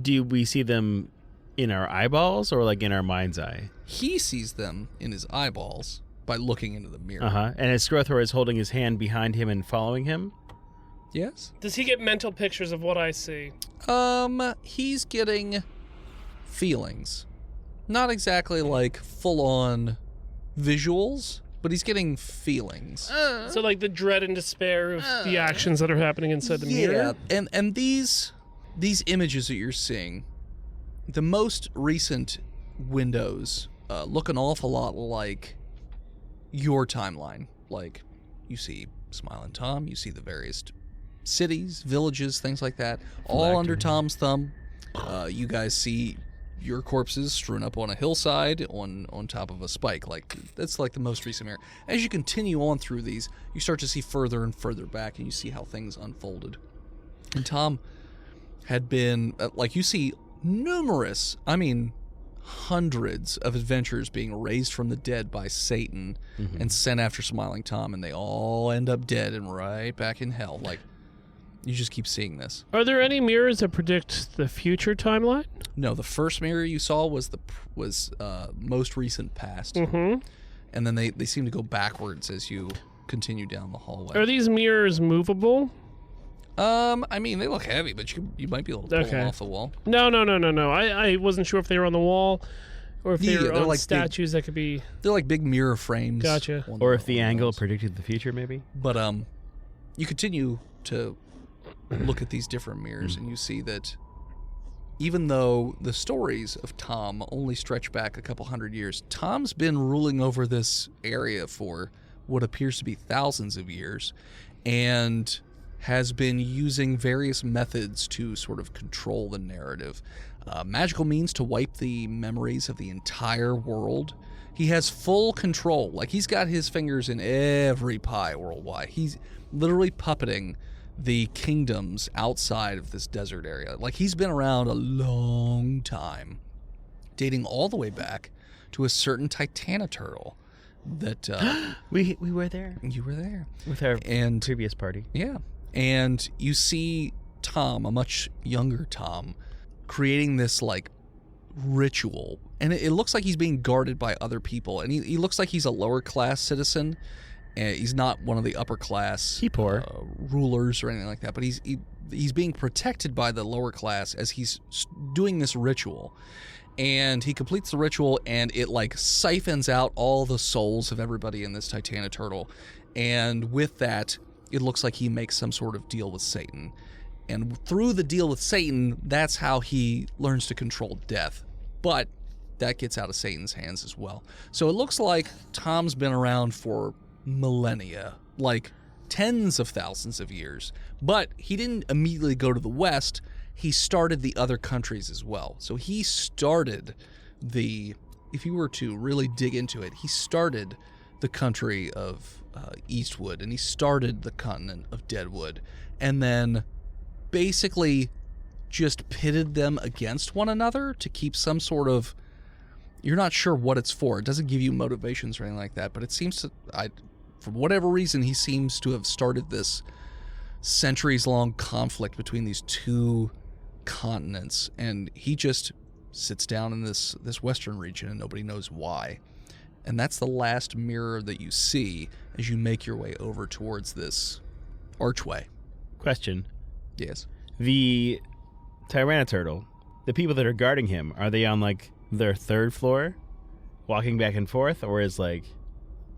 [SPEAKER 5] Do we see them in our eyeballs or like in our mind's eye?
[SPEAKER 4] He sees them in his eyeballs by looking into the mirror.
[SPEAKER 5] And as Skrothor is holding his hand behind him and following him?
[SPEAKER 4] Yes?
[SPEAKER 2] Does he get mental pictures of what I see?
[SPEAKER 4] He's getting feelings. Not exactly like full-on visuals, but he's getting feelings.
[SPEAKER 2] So like the dread and despair of the actions that are happening inside the mirror?
[SPEAKER 4] Yeah, and these images that you're seeing, the most recent windows look an awful lot like your timeline. Like, you see Smiling Tom, you see the various cities, villages, things like that, all under Tom's thumb. You guys see your corpses strewn up on a hillside on top of a spike. Like, that's like the most recent mirror. As you continue on through these, you start to see further and further back, and you see how things unfolded. And Tom had been, you see numerous, hundreds of adventurers being raised from the dead by Satan and sent after Smiling Tom, and they all end up dead and right back in hell. Like, You just keep seeing this.
[SPEAKER 2] Are there any mirrors that predict the future timeline?
[SPEAKER 4] No, the first mirror you saw was most recent past.
[SPEAKER 2] Mm-hmm.
[SPEAKER 4] And then they seem to go backwards as you continue down the hallway.
[SPEAKER 2] Are these mirrors movable?
[SPEAKER 4] I mean, they look heavy, but you might be able to pull them off the wall.
[SPEAKER 2] No. I wasn't sure if they were on the wall or if they were on
[SPEAKER 4] like
[SPEAKER 2] statues that could be...
[SPEAKER 4] They're like big mirror frames.
[SPEAKER 2] Gotcha.
[SPEAKER 5] Or if the angle predicted the future, maybe?
[SPEAKER 4] But you continue to look at these different mirrors, and you see that even though the stories of Tom only stretch back a couple hundred years, Tom's been ruling over this area for what appears to be thousands of years, and has been using various methods to sort of control the narrative. Magical means to wipe the memories of the entire world. He has full control. Like, he's got his fingers in every pie worldwide. He's literally puppeting the kingdoms outside of this desert area. Like, he's been around a long time, dating all the way back to a certain Titanoturtle that
[SPEAKER 5] we were there.
[SPEAKER 4] You were there
[SPEAKER 5] With our previous party.
[SPEAKER 4] Yeah. And you see Tom, a much younger Tom, creating this like ritual, and it looks like he's being guarded by other people, and he looks like he's a lower class citizen, and he's not one of the upper class rulers or anything like that, but he's being protected by the lower class as he's doing this ritual. And he completes the ritual, and it like siphons out all the souls of everybody in this Titanoturtle, and with that, it looks like he makes some sort of deal with Satan. And through the deal with Satan, that's how he learns to control death. But that gets out of Satan's hands as well. So it looks like Tom's been around for millennia, like tens of thousands of years. But he didn't immediately go to the West. He started the other countries as well. So he started if you were to really dig into it, he started the country of Eastwood, and he started the continent of Deadwood, and then basically just pitted them against one another to keep some sort of, you're not sure what it's for. It doesn't give you motivations or anything like that, but it seems to, for whatever reason, he seems to have started this centuries-long conflict between these two continents, and he just sits down in this western region, and nobody knows why. And that's the last mirror that you see as you make your way over towards this archway.
[SPEAKER 5] Question.
[SPEAKER 4] Yes.
[SPEAKER 5] The Tyraniturtle, the people that are guarding him, are they on like their third floor, walking back and forth, or is like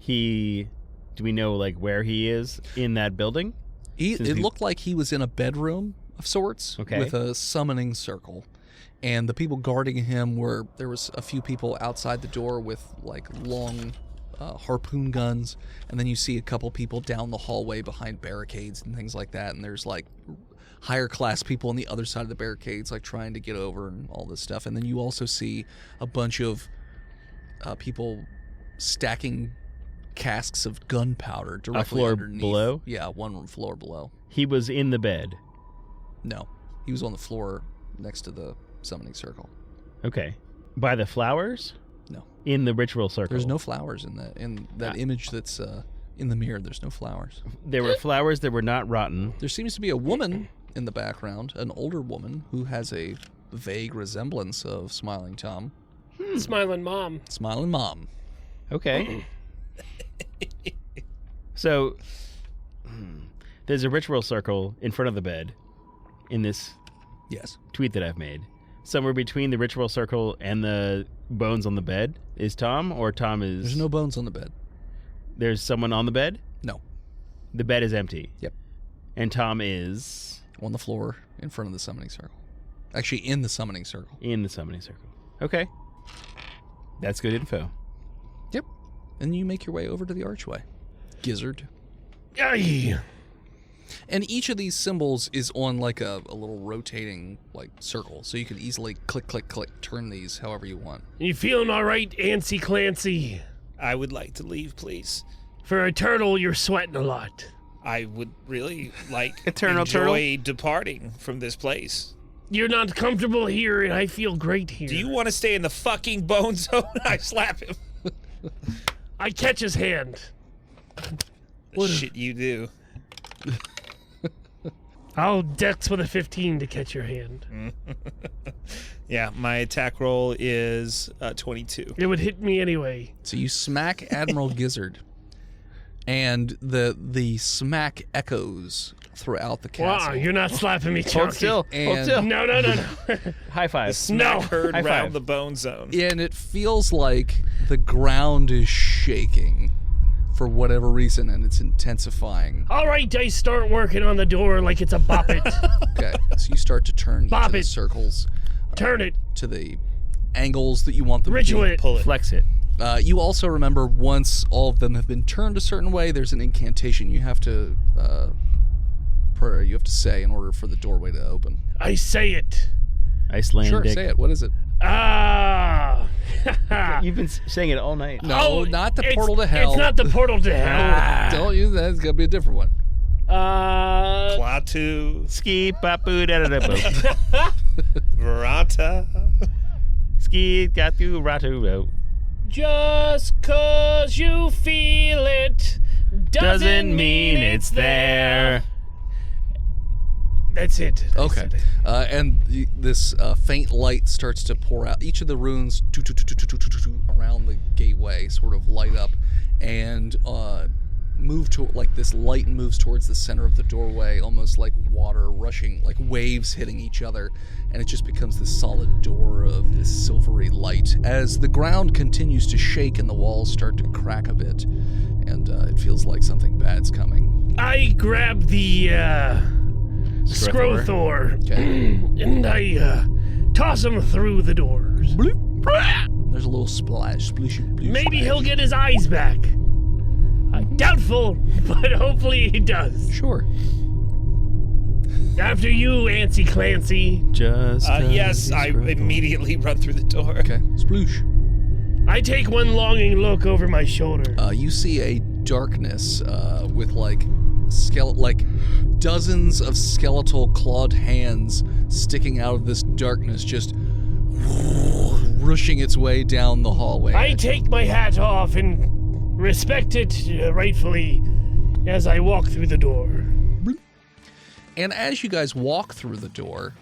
[SPEAKER 5] do we know like where he is in that building?
[SPEAKER 4] It looked like he was in a bedroom of sorts, with a summoning circle. And the people guarding him there was a few people outside the door with like long harpoon guns, and then you see a couple people down the hallway behind barricades and things like that, and there's like higher class people on the other side of the barricades like trying to get over and all this stuff. And then you also see a bunch of people stacking casks of gunpowder directly underneath.
[SPEAKER 5] Below?
[SPEAKER 4] Yeah, one floor below.
[SPEAKER 5] He was in the bed.
[SPEAKER 4] No, he was on the floor next to the summoning circle.
[SPEAKER 5] Okay. By the flowers?
[SPEAKER 4] No.
[SPEAKER 5] In the ritual circle?
[SPEAKER 4] There's no flowers in that image that's in the mirror. There's no flowers.
[SPEAKER 5] There were flowers that were not rotten.
[SPEAKER 4] There seems to be a woman in the background, an older woman who has a vague resemblance of Smiling Tom.
[SPEAKER 2] Smiling Mom.
[SPEAKER 4] Smiling Mom.
[SPEAKER 5] Okay. So, there's a ritual circle in front of the bed in this tweet that I've made. Somewhere between the ritual circle and the bones on the bed is Tom, or Tom is...
[SPEAKER 4] There's no bones on the bed.
[SPEAKER 5] There's someone on the bed?
[SPEAKER 4] No.
[SPEAKER 5] The bed is empty?
[SPEAKER 4] Yep.
[SPEAKER 5] And Tom is...
[SPEAKER 4] On the floor in front of the summoning circle. Actually, in the summoning circle.
[SPEAKER 5] In the summoning circle. Okay. That's good info.
[SPEAKER 4] Yep. And you make your way over to the archway. Gizzard.
[SPEAKER 2] Aye.
[SPEAKER 4] And each of these symbols is on like a little rotating like circle, so you can easily click, click, click, turn these however you want.
[SPEAKER 2] You feeling all right, Ancy Clancy?
[SPEAKER 3] I would like to leave, please.
[SPEAKER 2] For a turtle, you're sweating a lot.
[SPEAKER 3] I would really like
[SPEAKER 5] Eternal
[SPEAKER 3] enjoy departing from this place.
[SPEAKER 2] You're not comfortable here, and I feel great here.
[SPEAKER 3] Do you want to stay in the fucking bone zone? I slap him.
[SPEAKER 2] I catch his hand.
[SPEAKER 3] What shit you do?
[SPEAKER 2] I'll dex with a 15 to catch your hand.
[SPEAKER 3] Yeah, my attack roll is 22.
[SPEAKER 2] It would hit me anyway.
[SPEAKER 4] So you smack Admiral Gizzard, and the smack echoes throughout the castle.
[SPEAKER 2] Wow, you're not slapping me,
[SPEAKER 5] Hold
[SPEAKER 2] Chunky.
[SPEAKER 5] still. Hold
[SPEAKER 4] And-
[SPEAKER 5] still.
[SPEAKER 2] No, no, no, no.
[SPEAKER 5] High
[SPEAKER 3] The
[SPEAKER 5] five.
[SPEAKER 3] smack heard
[SPEAKER 5] High
[SPEAKER 3] round
[SPEAKER 5] five.
[SPEAKER 3] the bone zone.
[SPEAKER 4] And it feels like the ground is shaking for whatever reason, and it's intensifying.
[SPEAKER 2] All right, Dice, start working on the door like it's a bop it.
[SPEAKER 4] Okay, so you start to turn each
[SPEAKER 2] Bop
[SPEAKER 4] of the
[SPEAKER 2] it.
[SPEAKER 4] circles
[SPEAKER 2] Turn it.
[SPEAKER 4] to the angles that you want them
[SPEAKER 2] Ritual
[SPEAKER 4] to be.
[SPEAKER 2] it.
[SPEAKER 3] Pull it.
[SPEAKER 5] Flex it.
[SPEAKER 4] You also remember once all of them have been turned a certain way, there's an incantation you have to say in order for the doorway to open.
[SPEAKER 2] I say it.
[SPEAKER 4] Sure, say it. What is it?
[SPEAKER 2] Ah.
[SPEAKER 5] You've been saying it all night.
[SPEAKER 4] No, not the
[SPEAKER 2] it's-
[SPEAKER 4] portal to hell.
[SPEAKER 2] It's not the portal to hell.
[SPEAKER 4] Don't use that. It's gonna be a different one.
[SPEAKER 3] Klaatu,
[SPEAKER 5] Ski papu da da da bo.
[SPEAKER 3] Verata.
[SPEAKER 5] Ski gatu ratu ro.
[SPEAKER 2] Just 'cause you feel it
[SPEAKER 5] Doesn't mean it's there.
[SPEAKER 2] That's it. I
[SPEAKER 4] Okay.
[SPEAKER 2] said it.
[SPEAKER 4] And this faint light starts to pour out. Each of the runes around the gateway sort of light up and move to, like, this light moves towards the center of the doorway, almost like water rushing, like waves hitting each other, and it just becomes this solid door of this silvery light. As the ground continues to shake and the walls start to crack a bit, and it feels like something bad's coming.
[SPEAKER 2] I grab the Scrothor
[SPEAKER 4] Okay.
[SPEAKER 2] and I toss him through the doors.
[SPEAKER 4] There's a little splash, splooshy, splash.
[SPEAKER 2] Maybe he'll get his eyes back. Doubtful, but hopefully he does.
[SPEAKER 4] Sure.
[SPEAKER 2] After you, Antsy Clancy.
[SPEAKER 5] Just
[SPEAKER 3] Yes, I immediately run through the door.
[SPEAKER 4] Okay. Sploosh.
[SPEAKER 2] I take one longing look over my shoulder.
[SPEAKER 4] You see a darkness with like dozens of skeletal clawed hands sticking out of this darkness, just rushing its way down the hallway.
[SPEAKER 2] I take my hat off and respect it rightfully as I walk through the door.
[SPEAKER 4] And as you guys walk through the door,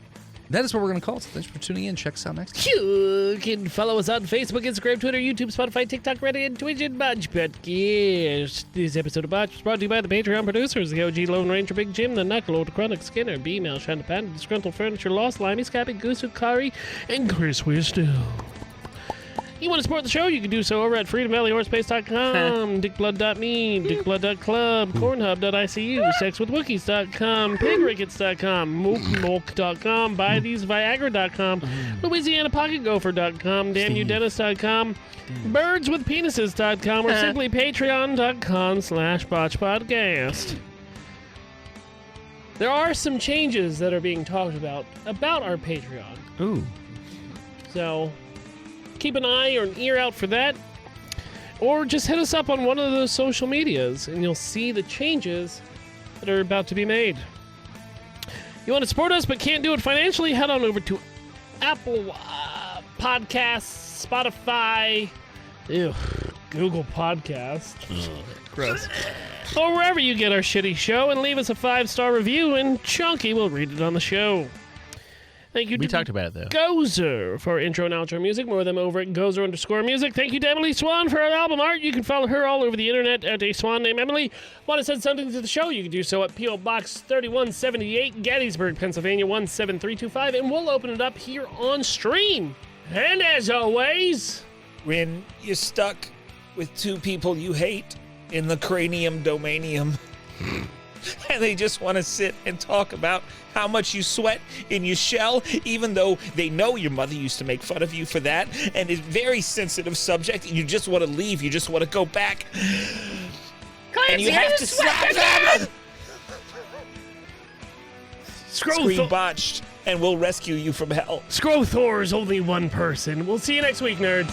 [SPEAKER 4] that is what we're going to call it. So thanks for tuning in. Check us out next time.
[SPEAKER 2] You can follow us on Facebook, Instagram, Twitter, YouTube, Spotify, TikTok, Reddit, and Twitch and Botched. This episode of Botched was brought to you by the Patreon producers, the OG Lone Ranger, Big Jim, the Knuckle, Chronic Skinner, B-Mail, Shanda Pan, Disgruntled Furniture, Lost, Limey, Scabby, Goose, Kari, and Chris We're Still. You want to support the show? You can do so over at freedomvalleyhorsepace.com, dickblood.me, dickblood.club, cornhub.icu, sexwithwookies.com, pigrickets.com, mookmolk.com, buytheseviagra.com, louisianapocketgopher.com, damnyoudennis.com, birdswithpenises.com, or simply patreon.com/botchpodcast. There are some changes that are being talked about our Patreon.
[SPEAKER 5] Ooh.
[SPEAKER 2] So keep an eye or an ear out for that. Or just hit us up on one of those social medias and you'll see the changes that are about to be made. You want to support us but can't do it financially? Head on over to Apple Podcasts, Spotify, Google Podcasts,
[SPEAKER 4] Gross.
[SPEAKER 2] or wherever you get our shitty show and leave us a 5-star review and Chunky will read it on the show. Thank you
[SPEAKER 5] We
[SPEAKER 2] to
[SPEAKER 5] talked about it, though.
[SPEAKER 2] Gozer for intro and outro music. More of them over at Gozer_music. Thank you to Emily Swan for her album art. You can follow her all over the internet at a swan named Emily. Want to send something to the show? You can do so at P.O. Box 3178, Gettysburg, Pennsylvania 17325, and we'll open it up here on stream. And as always,
[SPEAKER 3] When you're stuck with two people you hate in the cranium domanium, and they just want to sit and talk about how much you sweat in your shell, even though they know your mother used to make fun of you for that, and it's a very sensitive subject, and you just want to leave, you just want to go back, and you have to slap them! Scream Botched, and we'll rescue you from hell.
[SPEAKER 2] Scrothor is only one person. We'll see you next week, nerds.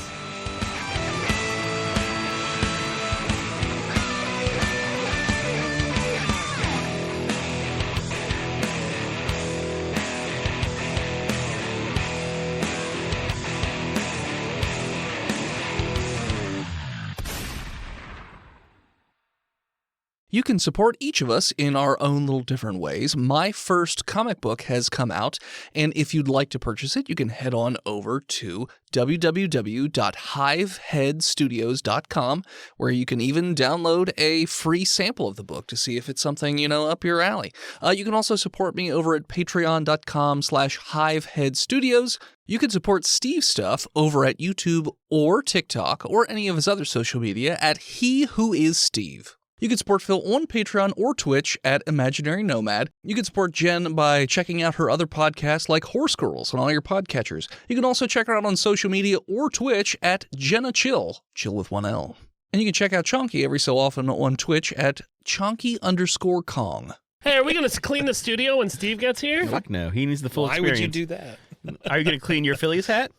[SPEAKER 4] You can support each of us in our own little different ways. My first comic book has come out, and if you'd like to purchase it, you can head on over to www.hiveheadstudios.com, where you can even download a free sample of the book to see if it's something, up your alley. You can also support me over at patreon.com/hiveheadstudios. You can support Steve's stuff over at YouTube or TikTok or any of his other social media at He Who Is Steve. You can support Phil on Patreon or Twitch at Imaginary Nomad. You can support Jen by checking out her other podcasts like Horse Girls on all your podcatchers. You can also check her out on social media or Twitch at Jenna Chill with one L. And you can check out Chonky every so often on Twitch at Chonky_Kong.
[SPEAKER 2] Hey, are we going to clean the studio when Steve gets here?
[SPEAKER 5] Fuck no. He needs the full
[SPEAKER 3] Why
[SPEAKER 5] experience.
[SPEAKER 3] would you do that?
[SPEAKER 5] Are you going to clean your Phillies hat?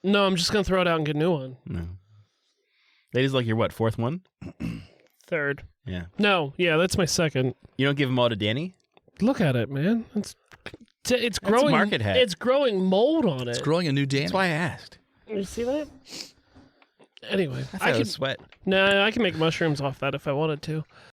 [SPEAKER 2] No, I'm just going to throw it out and get a new one.
[SPEAKER 5] No. That is like your what, fourth one?
[SPEAKER 2] Third.
[SPEAKER 5] Yeah.
[SPEAKER 2] No, yeah, that's my second.
[SPEAKER 5] You don't give them all to Danny?
[SPEAKER 2] Look at it, man. It's growing.
[SPEAKER 5] a market hat.
[SPEAKER 2] It's growing mold on it.
[SPEAKER 4] It's growing a new Danny.
[SPEAKER 5] That's why I asked.
[SPEAKER 2] You see that? Anyway,
[SPEAKER 5] I thought it was sweat.
[SPEAKER 2] No, I can make mushrooms off that if I wanted to.